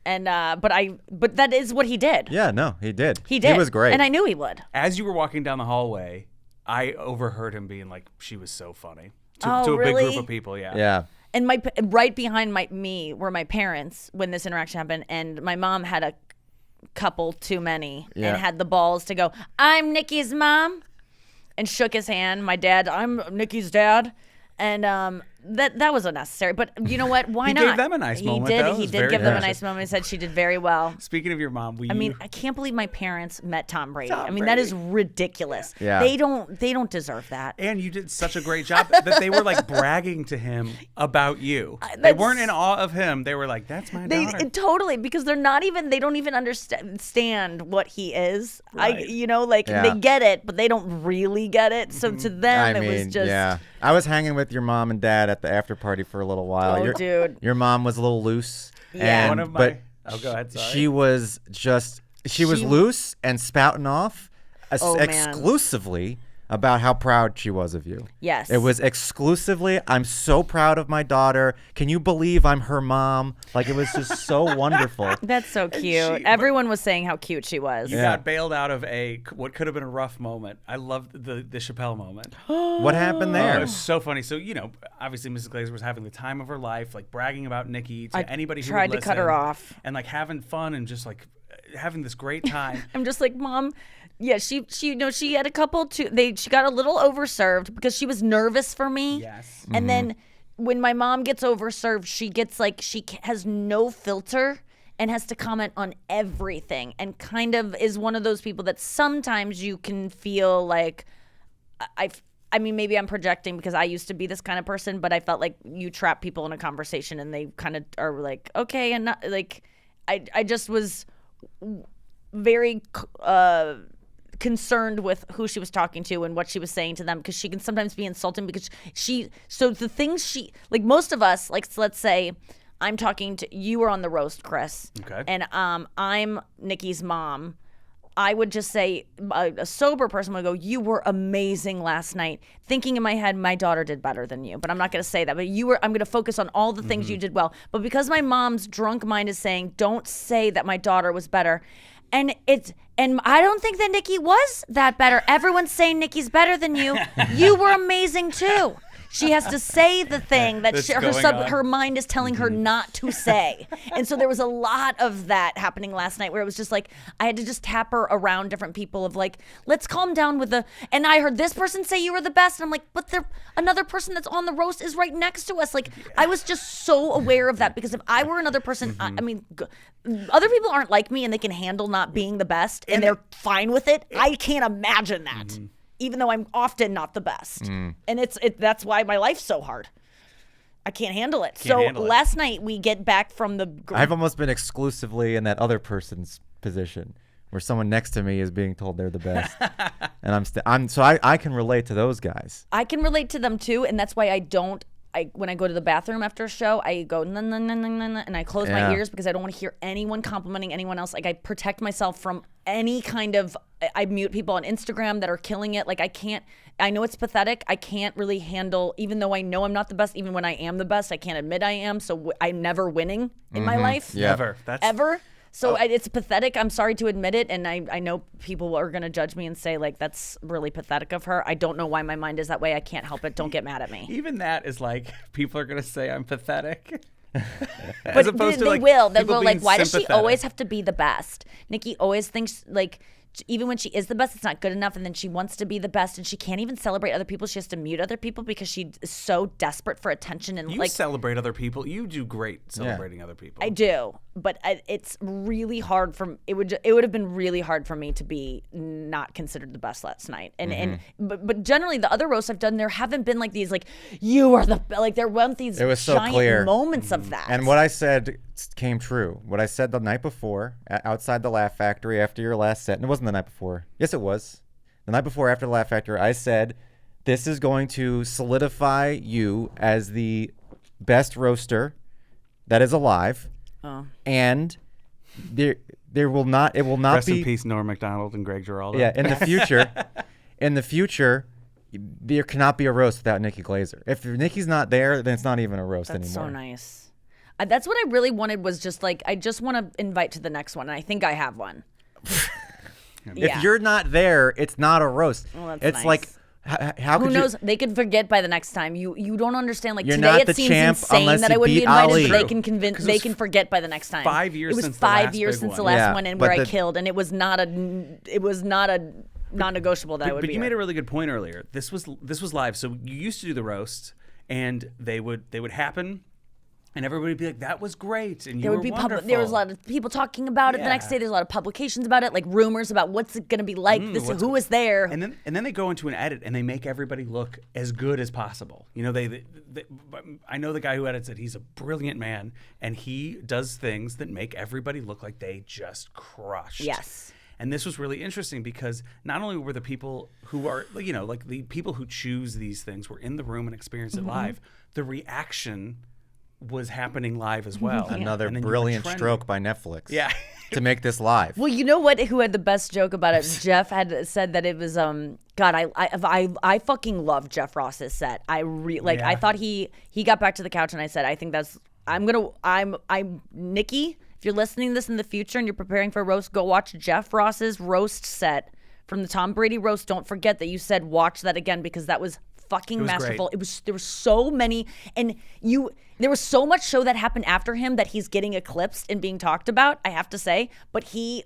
And but that is what he did. Yeah, no, he did. He did. He was great. And I knew he would. As you were walking down the hallway, I overheard him being like, "She was so funny." To Oh, a big really? group of people, yeah. And right behind me were my parents when this interaction happened, and my mom had a couple too many and had the balls to go, "I'm Nikki's mom," and shook his hand. My dad, "I'm Nikki's dad," and that was unnecessary. But you know what? Why He not? gave them a nice moment, He did. though. It He was did very give them a gracious. nice moment. He said she did very well. Speaking of your mom, I mean, I can't believe my parents met Tom Brady. Tom I mean, that is Brady. ridiculous. Yeah. They don't deserve that. and you did such a great job that they were like bragging to him about you. They weren't in awe of him. They were like, "That's my daughter." Totally, because they don't even understand what he is. Right. Yeah. They get it, but they don't really get it. So to them, it was just yeah. I was hanging with your mom and dad at the after party for a little while. Oh, dude. Your mom was a little loose. Yeah. And, One of my- but Oh, go ahead, sorry. She was loose and spouting off Oh, man. exclusively about how proud she was of you. Yes. It was exclusively, "I'm so proud of my daughter. Can you believe I'm her mom?" Like, it was just so wonderful. That's so cute. Everyone was saying how cute she was. You Yeah. got bailed out of what could have been a rough moment. I loved the Chappelle moment. What happened there? It was so funny. So, obviously Mrs. Glaser was having the time of her life, like bragging about Nikki to anybody who tried would to cut her listen, off. and like having fun and just like having this great time. I'm just like, Mom. Yeah, she she had a couple too. She got a little overserved because she was nervous for me. Yes. And then when my mom gets overserved, she gets like she has no filter and has to comment on everything, and kind of is one of those people that sometimes you can feel like I mean, maybe I'm projecting because I used to be this kind of person, but I felt like you trap people in a conversation and they kind of are like, okay, and not, like I just was very concerned with who she was talking to and what she was saying to them, because she can sometimes be insulting because the things she, like most of us, like let's say I'm talking to you were on the roast, Chris. Okay. And I'm Nikki's mom. I would just say, a sober person would go, "You were amazing last night." Thinking in my head, my daughter did better than you, but I'm not going to say that. But I'm going to focus on all the things you did well. But because my mom's drunk mind is saying, "Don't say that my daughter was better," and I don't think that Nikki was that better. Everyone's saying Nikki's better than you. You were amazing too. she has to say the thing that That's her going on. her mind is telling her not to say. And so there was a lot of that happening last night where it was just like I had to just tap her around different people of like, let's calm down with the, and I heard this person say you were the best, and I'm like, but another person that's on the roast is right next to us. Like I was just so aware of that, because if I were another person, I mean, other people aren't like me and they can handle not being the best and they're fine with it. I can't imagine that, even though I'm often not the best. And that's why my life's so hard. I can't handle it. Last night we get back from the. I've almost been exclusively in that other person's position, where someone next to me is being told they're the best, and I can relate to those guys. I can relate to them too, and that's why when I go to the bathroom after a show, I go na na na na na, and I close my ears because I don't want to hear anyone complimenting anyone else. Like I protect myself from any kind of. I mute people on Instagram that are killing it. Like I can't. I know it's pathetic. I can't really handle, even though I know I'm not the best. Even when I am the best, I can't admit I am. So I'm never winning in my life. Yeah. Never. Ever. So it's pathetic. I'm sorry to admit it, and I know people are going to judge me and say, like, that's really pathetic of her. I don't know why my mind is that way. I can't help it. Don't get mad at me. Even that is like, people are going to say I'm pathetic. But they will. They'll go like, why does she always have to be the best? Nikki always thinks, like, even when she is the best, it's not good enough, and then she wants to be the best, and she can't even celebrate other people. She has to mute other people because she is so desperate for attention. And You celebrate other people. You do great celebrating other people. I do, but it's really hard it would have been really hard for me to be not considered the best last night. But generally the other roasts I've done, there haven't been like these like you are the like there weren't these It was so giant clear. moments of that. And what I said came true. What I said the night before outside the Laugh Factory after your last set, and it wasn't the night before. Yes, it was. The night before after the Laugh Factory, I said, this is going to solidify you as the best roaster that is alive. Oh. And it will not Rest be in peace, Norm Macdonald and Greg Giraldo. Yeah, in the future, there cannot be a roast without Nikki Glaser. If Nikki's not there, then it's not even a roast That's anymore. so nice. That's what I really wanted, was just like, I just want to invite to the next one, and I think I have one. If you're not there, it's not a roast. Well, that's it's nice. like, how Who could knows? you? They could forget by the next time. You don't understand. Like You're today, not it the seems champ insane unless that you I would be beat invited. Ali. But they True. can convince. 'Cause it They was can forget by the next time. 5 years It was since the 5 last years big since one. the last Yeah, one, and but where I killed, and it was not a non-negotiable that I would But be. you here. made a really good point earlier. This was live, so you used to do the roast, and they would happen. And everybody would be like, "That was great," and you There were would be wonderful. there was a lot of people talking about it the next Yeah. day. There's a lot of publications about it, like rumors about what's it going to be like. Who was there? And then they go into an edit and they make everybody look as good as possible. You know, they I know the guy who edits it. He's a brilliant man, and he does things that make everybody look like they just crushed. Yes. And this was really interesting because not only were the people who are, you know, like the people who choose these things were in the room and experienced it live, the reaction was happening live as well. Another And then you were brilliant trending. stroke by Netflix. Yeah. To make this live. Well, you know what? Who had the best joke about it? Jeff had said that it was God. I fucking love Jeff Ross's set. I thought he got back to the couch, and I said, I think that's I'm Nikki. If you're listening to this in the future and you're preparing for a roast, go watch Jeff Ross's roast set from the Tom Brady roast. Don't forget that you said watch that again, because that was fucking was masterful. great. There were so many, and there was so much show that happened after him that he's getting eclipsed and being talked about, I have to say. But he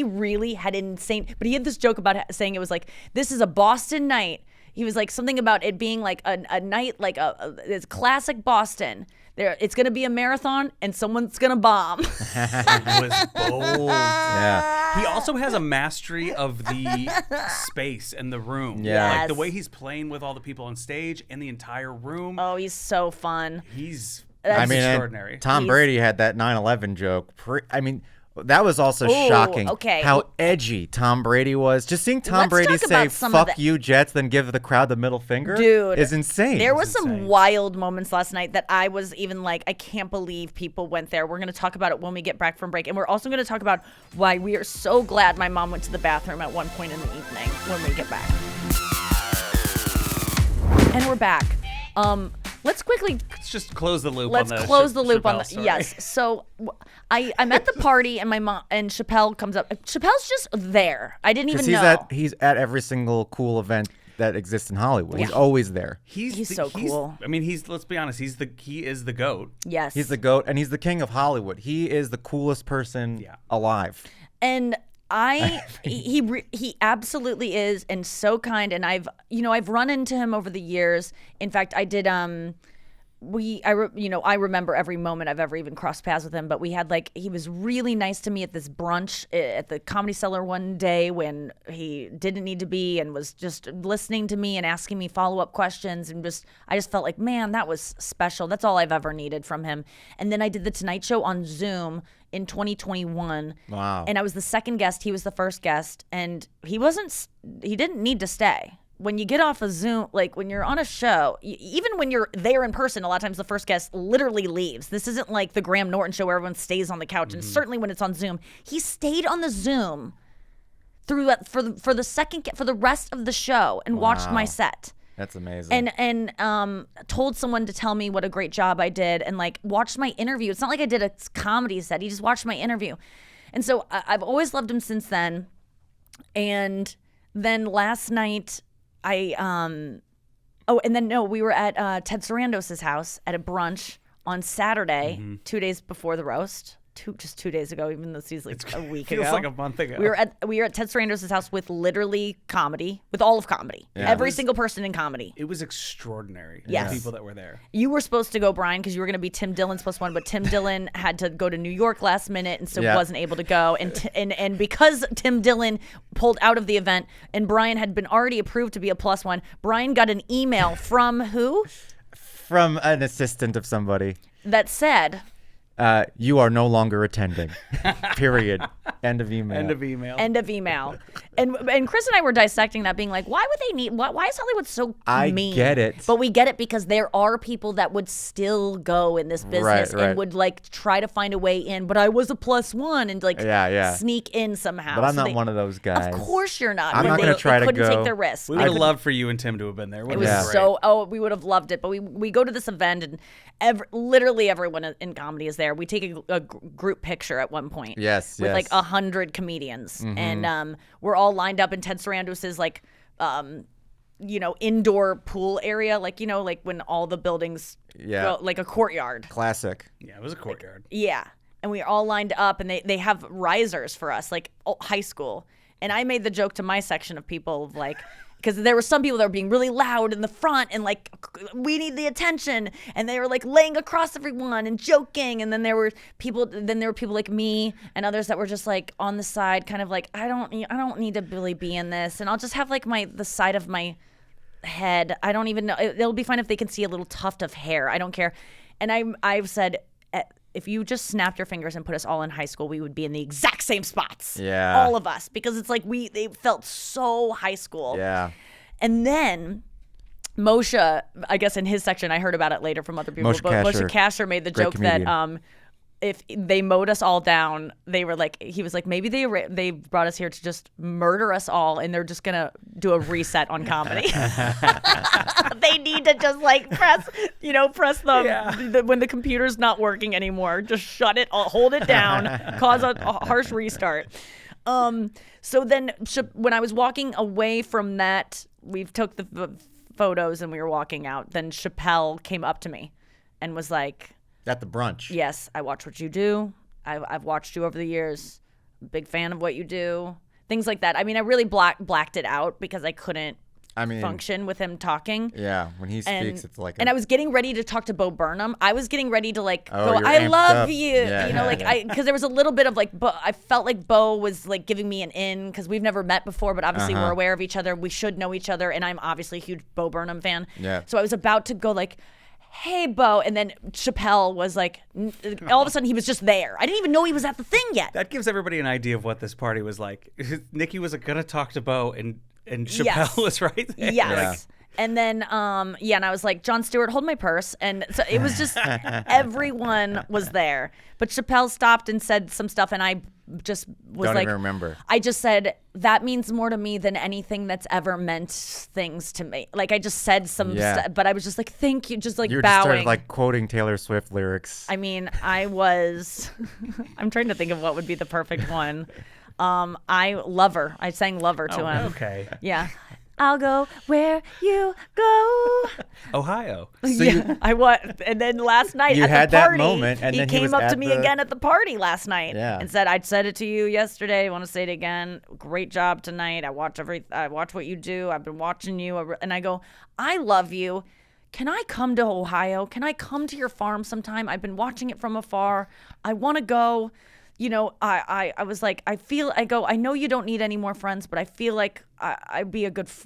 really had insane. But he had this joke about saying it was like, this is a Boston night. He was like something about it being like a night, like it's classic Boston. It's going to be a marathon and someone's going to bomb. It was bold. Yeah. He also has a mastery of the space and the room. Yeah. Like the Yes. way he's playing with all the people on stage and the entire room. Oh, he's so fun. He's Tom extraordinary. Brady had that 9/11 joke. That was also Ooh, shocking. okay. How edgy Tom Brady was. Just seeing Tom Let's Brady talk say about some of "fuck the- you Jets," then give the crowd the middle finger, Dude, is insane. There was some insane. wild moments last night that I was even like, I can't believe people went there. We're going to talk about it when we get back from break. And we're also going to talk about why we are so glad my mom went to the bathroom at one point in the evening when we get back. And we're back. Let's quickly Let's just close the loop Let's on the close the loop on Chappelle the story. yes. So I'm at the party and my mom and Chappelle comes up. Chappelle's just there. I didn't even know. He's at every single cool event that exists in Hollywood. He's always there. He's so cool. I mean, let's be honest. He is the GOAT. Yes. He's the GOAT, and he's the king of Hollywood. He is the coolest person alive. And he absolutely is, and so kind. And I've run into him over the years. In fact, I did I remember every moment I've ever even crossed paths with him, but we had he was really nice to me at this brunch at the Comedy Cellar one day when he didn't need to be and was just listening to me and asking me follow-up questions, and I just felt like, man, that was special. That's all I've ever needed from him. And then I did the Tonight Show on Zoom in 2021. Wow. And I was the second guest, he was the first guest, and he didn't need to stay. When you get off a Zoom, when you're on a show, even when you're there in person, a lot of times the first guest literally leaves. This isn't like the Graham Norton show where everyone stays on the couch. And certainly when it's on Zoom, he stayed on the Zoom for the rest of the show and watched my set. That's amazing. And told someone to tell me what a great job I did, and watched my interview. It's not like I did a comedy set. He just watched my interview. And so I've always loved him since then. And then last night, we were at Ted Sarandos's house at a brunch on Saturday, 2 days before the roast. 2 days ago, even though it's like a week ago. Feels like a month ago. We were at Ted Sarandos's house with literally comedy, with all of comedy. Yeah. Every single person in comedy. It was extraordinary. Yes. The people that were there. You were supposed to go, Brian, because you were going to be Tim Dillon's +1, but Tim Dillon had to go to New York last minute, and so wasn't able to go. And because Tim Dillon pulled out of the event, and Brian had been already approved to be a +1, Brian got an email from who? From an assistant of somebody. That said, you are no longer attending. Period. End of email. End of email. End of email. And Chris and I were dissecting that, being like, why would they need? Why is Hollywood so mean? I get it, but we get it because there are people that would still go in this business Right. and would try to find a way in. But I was a +1 and sneak in somehow. But I'm not one of those guys. Of course you're not. I'm when not going to try to couldn't go. take the risk. We would have loved for you and Tim to have been there. It was we would have loved it. But we go to this event, and literally everyone in comedy is there. We take a group picture at one point. Yes, with yes. 100 comedians, and we're all lined up in Ted Sarandos's indoor pool area, when all the buildings, like a courtyard. Classic. Yeah, it was a courtyard. Yeah, and we are all lined up, and they have risers for us, high school. And I made the joke to my section of people of because there were some people that were being really loud in the front and we need the attention, and they were laying across everyone and joking, and then there were people like me and others that were just on the side, kind of I don't need to really be in this, and I'll just have the side of my head. I don't even know. It'll be fine if they can see a little tuft of hair. I don't care. And I've said, if you just snapped your fingers and put us all in high school, we would be in the exact same spots. Yeah. All of us. Because it's they felt so high school. Yeah. And then Moshe, I guess in his section, I heard about it later from other people, Moshe but Kasher, Moshe Kasher made the great joke comedian. that if they mowed us all down, he was like, maybe they brought us here to just murder us all, and they're just gonna do a reset on comedy. They need to just press when the computer's not working anymore, just shut it, hold it down, cause a harsh restart. So then when I was walking away from that, we took the photos and we were walking out. Then Chappelle came up to me and was like, At the brunch. yes, I watch what you do. I've watched you over the years. Big fan of what you do. Things like that. I mean, I really blacked it out because I couldn't function with him talking. Yeah, when he speaks, it's And I was getting ready to talk to Bo Burnham. I was getting ready to go, you're I amped love up. you. Yeah. Because there was a little bit of I felt like Bo was giving me an in, because we've never met before, but obviously we're aware of each other. We should know each other, and I'm obviously a huge Bo Burnham fan. Yeah. So I was about to go hey, Bo. And then Chappelle was all of a sudden he was just there. I didn't even know he was at the thing yet. That gives everybody an idea of what this party was like. Nikki was going to talk to Bo, and Chappelle was right there. Yes. And then, and I was like, Jon Stewart, hold my purse. And so it was just, everyone was there. But Chappelle stopped and said some stuff, and I just was Don't even remember. I just said, that means more to me than anything that's ever meant things to me. I just said some stuff, but I was just thank you, just You bowing. started quoting Taylor Swift lyrics. I mean, I was, I'm trying to think of what would be the perfect one. I love her. I sang Lover to him. Okay. Yeah. I'll go where you go. Ohio. So I was, and then last night You at had the that party, moment, and he then he came was up at to me the- again at the party last night Yeah. and said, "I said it to you yesterday. I want to say it again. Great job tonight. I watch what you do. I've been watching you." And I go, "I love you. Can I come to Ohio? Can I come to your farm sometime? I've been watching it from afar. I want to go." You know, I was like, I know you don't need any more friends, but I feel like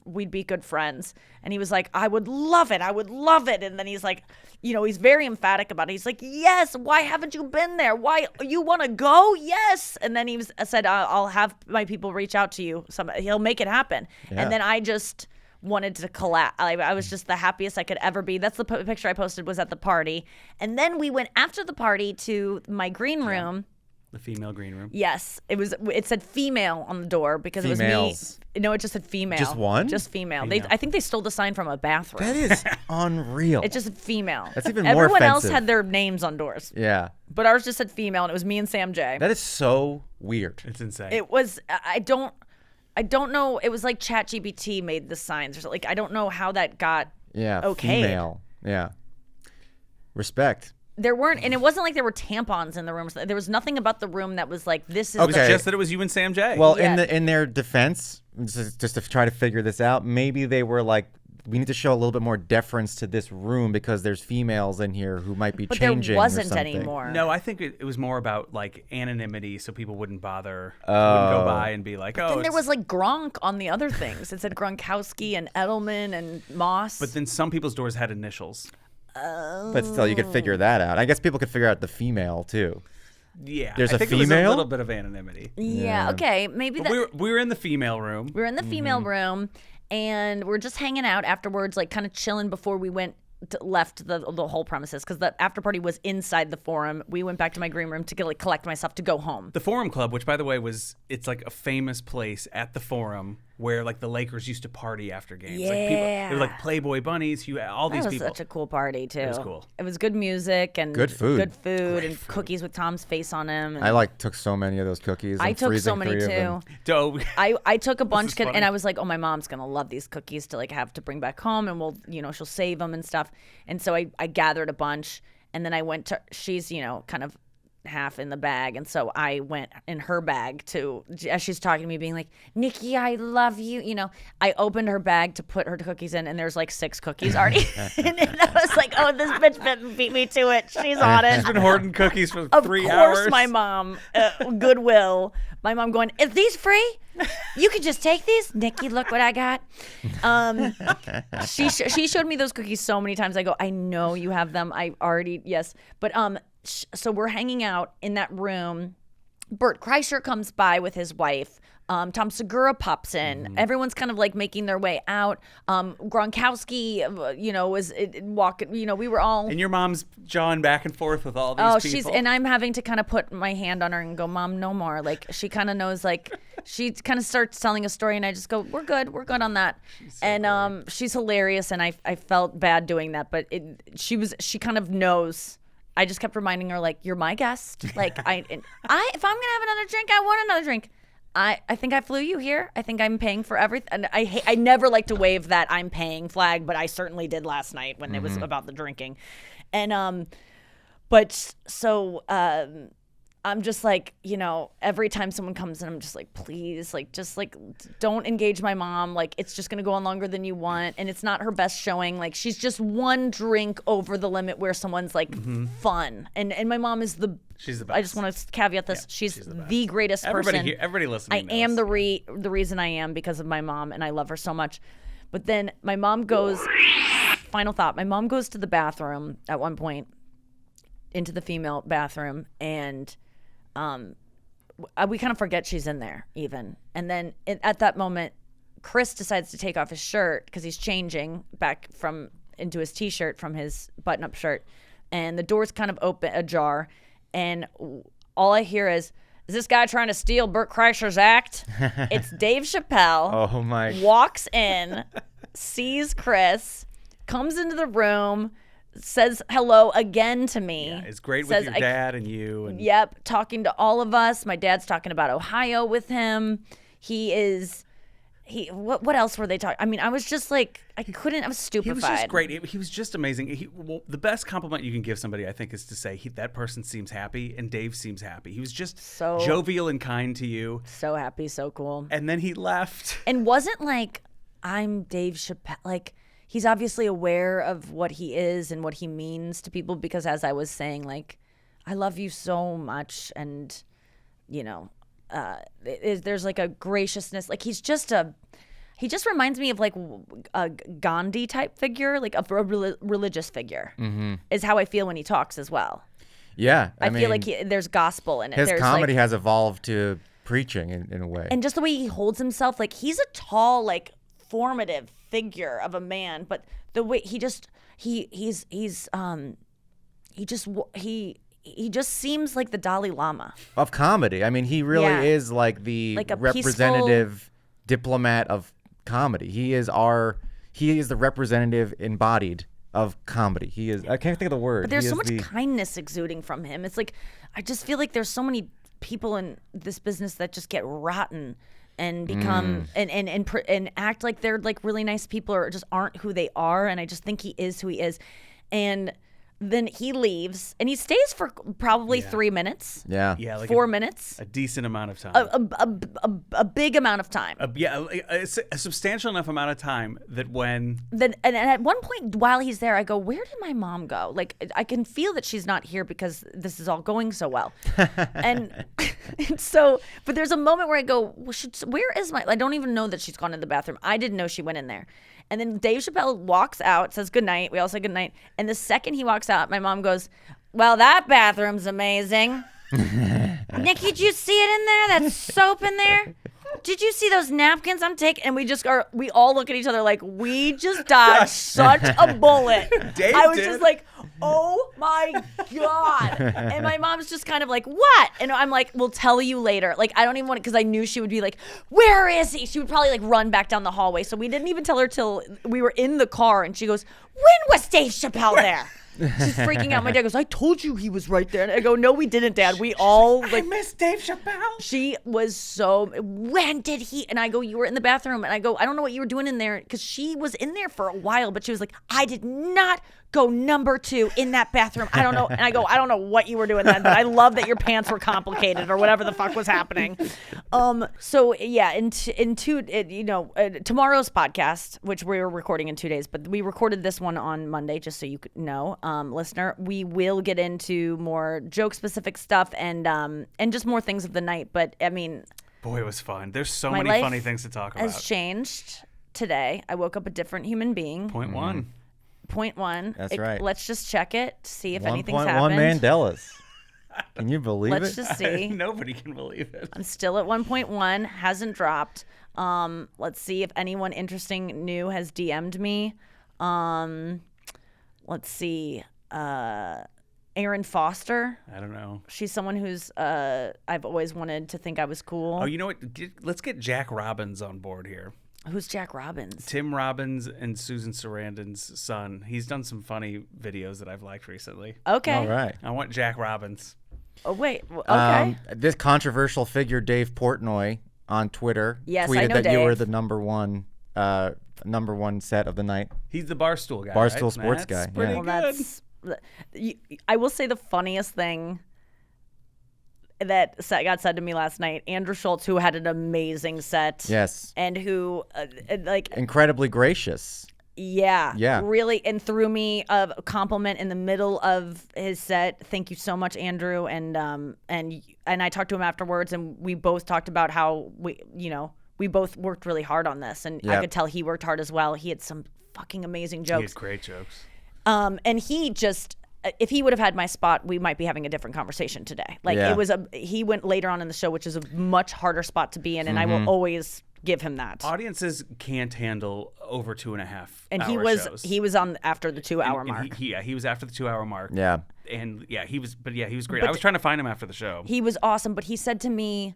we'd be good friends. And he was like, I would love it. And then he's like, you know, he's very emphatic about it. He's like, yes, why haven't you been there? Why, you want to go? Yes. And then he said, I'll have my people reach out to you. He'll make it happen. Yeah. And then I just wanted to collapse. I was just the happiest I could ever be. That's the picture I posted, was at the party. And then we went after the party to my green room. The female green room. Yes, it said female on the door because Females. it was me. No, it just said female. Just one? Just female. Female. I think they stole the sign from a bathroom. That is unreal. It just said female. That's even more Everyone else offensive. had their names on doors, Yeah. but ours just said female, and it was me and Sam J. That is so weird. It's insane. It was. I don't know. It was like ChatGPT made the signs, or something. Like I don't know how that got. Yeah. Okay. Female. Yeah. Respect. There weren't, and it wasn't like there were tampons in the room. There was nothing about the room that was like, this is It was Okay. just that it was you and Sam J. Well, Yeah. in their defense, just to try to figure this out, maybe they were like, we need to show a little bit more deference to this room because there's females in here who might be but there changing. wasn't or something. anymore. No, I think it was more about like anonymity, so people wouldn't bother, wouldn't go by and be like, "Oh." Then there it's- was like Gronk on the other things. It said Gronkowski and Edelman and Moss. But then some people's doors had initials. But still, you could figure that out. I guess people could figure out the female too. Yeah, There's I a think it was a female? little bit of anonymity. yeah, okay, maybe But that. we were in the female room. We were in the female room, and we're just hanging out afterwards, like kind of chilling before we left the whole premises, because the after party was inside the forum. We went back to my green room to collect myself to go home. The Forum Club, which by the way it's like a famous place at the Forum where like the Lakers used to party after games. Like people, Yeah. there were like Playboy bunnies, all That these was people. such a cool party too. It was cool. It was good music and Good food. and cookies with Tom's face on them. And I took so many of those cookies. I I'm took so freezing many 3 of too. them. Dope. I took a bunch is funny. and I was like, oh, my mom's gonna love these cookies to like have to bring back home, and she'll save them and stuff. And so I gathered a bunch, and then I went to, she's kind of half in the bag, and so I went in her bag to, as she's talking to me, being like, Nikki, I love you. I opened her bag to put her cookies in, and there's like 6 cookies already. And then I was like, oh, this bitch beat me to it. She's on it. She's been hoarding cookies for Of 3 course, hours. my mom, Goodwill. My mom going, "Is these free? You could just take these." Nikki, look what I got. She showed me those cookies so many times. I go, I know you have them. I already, yes. But so we're hanging out in that room. Bert Kreischer comes by with his wife. Tom Segura pops in. Everyone's kind of like making their way out. Gronkowski, was walking. We were all. And your mom's jawing back and forth with all these people. And I'm having to kind of put my hand on her and go, Mom, no more. Like she kind of knows, like she kind of starts telling a story, and I just go, we're good on that. She's hilarious, and I felt bad doing that, but she kind of knows. I just kept reminding her, like, you're my guest. Like if I'm gonna have another drink, I want another drink. I think I flew you here. I think I'm paying for everything. And I never like to wave that I'm paying flag, but I certainly did last night when it was about the drinking. And I'm just like, every time someone comes in, I'm just like, please, like, just like, don't engage my mom. Like, it's just going to go on longer than you want. And it's not her best showing. Like, she's just one drink over the limit where someone's like fun. And my mom is She's the best. I just want to caveat this. Yeah, she's she's the best. the greatest Everybody person. here, everybody listening. I am knows. the reason I am because of my mom, and I love her so much. But then my mom goes, final thought, my mom goes to the bathroom at one point, into the female bathroom, and we kind of forget she's in there even. And then at that moment, Chris decides to take off his shirt because he's changing back into his t-shirt from his button-up shirt, and the door's kind of ajar, and all I hear is this guy trying to steal Bert Kreischer's act? It's Dave Chappelle. Oh my! Walks in, sees Chris, comes into the room, says hello again to me. Yeah, it's great says, with your dad and you. And Yep, talking to all of us. My dad's talking about Ohio with him. He is what else were they talking? I mean, I was just like, I was stupefied. He was just great. He was just amazing. The best compliment you can give somebody, I think, is to say that person seems happy, and Dave seems happy. He was just So jovial and kind to you. So happy, so cool. And then he left. And wasn't like, I'm Dave Chappelle. Like, he's obviously aware of what he is and what he means to people, because as I was saying, like, I love you so much, and there's like a graciousness. Like, he just reminds me of like a Gandhi type figure, like a religious figure, is how I feel when he talks as well. Yeah, I feel like there's gospel in it. His There's comedy like, has evolved to preaching in a way. and just the way he holds himself, like he's a tall, like formative figure of a man, but the way he just seems like the Dalai Lama of comedy. I mean, he really is like the Like a representative diplomat of comedy. He is the representative embodied of comedy. He is. I can't think of the word. But there's He so is much kindness exuding from him. It's like, I just feel like there's so many people in this business that just get rotten and become and act like they're like really nice people, or just aren't who they are. And I just think he is who he is. And then he leaves, and he stays for probably 3 minutes. Yeah. Yeah, like 4 minutes. A decent amount of time. A big amount of time. A substantial enough amount of time that when Then and at one point while he's there, I go, where did my mom go? Like, I can feel that she's not here because this is all going so well. And so, but there's a moment where I go, well, where is my, I don't even know that she's gone in the bathroom. I didn't know she went in there. And then Dave Chappelle walks out, says goodnight. We all say goodnight. And the second he walks out, my mom goes, well, that bathroom's amazing. Nikki, did you see it in there? That soap in there? Did you see those napkins I'm taking? And we all look at each other like, we just dodged such a bullet. I was just like, oh my God. And my mom's just kind of like, what? And I'm like, we'll tell you later. Like, I don't even want it, because I knew she would be like, where is he? She would probably like run back down the hallway. So we didn't even tell her till we were in the car, and she goes, when was Dave Chappelle there? She's freaking out. My dad goes, I told you he was right there. And I go, no, we didn't, Dad. We all like, I miss Dave Chappelle. she was so, when did he? And I go, you were in the bathroom. And I go, I don't know what you were doing in there, because she was in there for a while, but she was like, I did not go number 2 in that bathroom. I don't know. And I go, I don't know what you were doing then, but I love that your pants were complicated or whatever the fuck was happening. So yeah, tomorrow's podcast, which we're recording in 2 days, but we recorded this one on Monday, just so you could know, listener, we will get into more joke specific stuff and just more things of the night. But I mean, Boy, it was fun. There's so my many life funny things to talk about. has changed today. I woke up a different human being. Point one. Point one. That's right. Let's just check it, see if anything's 1.1 happened. Mandelas. Can you believe Let's it? just see. Nobody can believe it. I'm still at 1.1, hasn't dropped. Let's see if anyone interesting new has DM'd me. Let's see. Erin Foster. I don't know. She's someone who's I've always wanted to think I was cool. Oh, you know what? Let's get Jack Robbins on board here. Who's Jack Robbins? Tim Robbins and Susan Sarandon's son. He's done some funny videos that I've liked recently. Okay. All right. I want Jack Robbins. Oh wait. Okay. This controversial figure, Dave Portnoy, on Twitter, Yes, I tweeted know that you were Dave. the number one set of the night. He's the Barstool guy. Barstool right? sports That's guy, Pretty yeah. Well, good. I will say the funniest thing that got said to me last night. Andrew Schultz, who had an amazing set. Yes. And who like Incredibly gracious. Yeah. Really, and threw me a compliment in the middle of his set. Thank you so much, Andrew. And I talked to him afterwards, and we both talked about how we both worked really hard on this, and I Yep. could tell he worked hard as well. He had some fucking amazing He jokes. had great jokes. And he just, if he would have had my spot, we might be having a different conversation today. Like Yeah. he went later on in the show, which is a much harder spot to be in, and I will always give him that. Audiences can't handle over 2.5 And hour shows. he was on after the 2 hour mark. He was after the 2 hour mark. Yeah. And he was great. I was trying to find him after the show. He was awesome, but he said to me,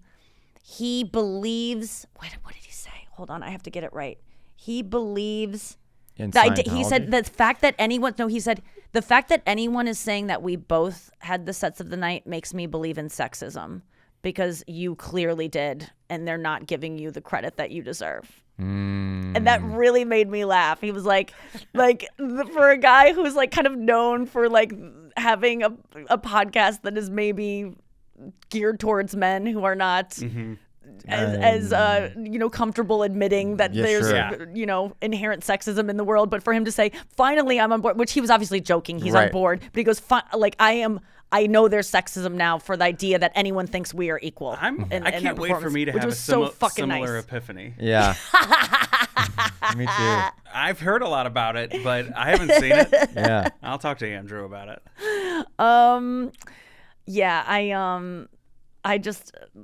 he believes. What did he say? Hold on, I have to get it right. He believes. In He said the fact that anyone. No, he said the fact that anyone is saying that we both had the sets of the night makes me believe in sexism, because you clearly did, and they're not giving you the credit that you deserve. And that really made me laugh. He was like for a guy who's like kind of known for like having a podcast that is maybe geared towards men who are not as comfortable admitting that there's inherent sexism in the world. But for him to say, finally I'm on board, which he was obviously joking, he's on board, but he goes, I know there's sexism now for the idea that anyone thinks we are equal. I can't wait for me to have a similar epiphany. Yeah. Me too. I've heard a lot about it, but I haven't seen it. Yeah. I'll talk to Andrew about it.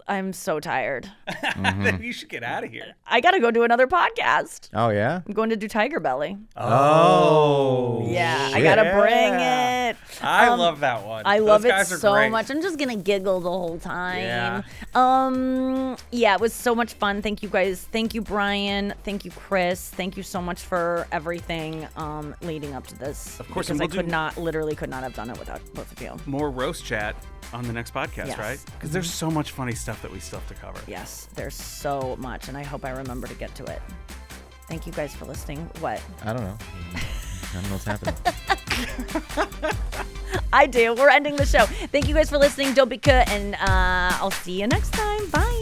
I'm so tired. Then you should get out of here. I got to go do another podcast. Oh, yeah? I'm going to do Tiger Belly. Oh. Yeah, I got to bring it. I love that one. I love Those guys it are so great. much. I'm just going to giggle the whole time. Yeah. It was so much fun. Thank you guys. Thank you, Brian. Thank you, Chris. Thank you so much for everything leading up to this. Of course, because I and we'll literally could not have done it without both of you. More roast chat on the next podcast, Yes. right? Because there's so much funny stuff that we still have to cover. Yes, there's so much, and I hope I remember to get to it. Thank you guys for listening. What? I don't know. I don't know what's happening. I do. We're ending the show. Thank you guys for listening. Don't be cut, and I'll see you next time. Bye.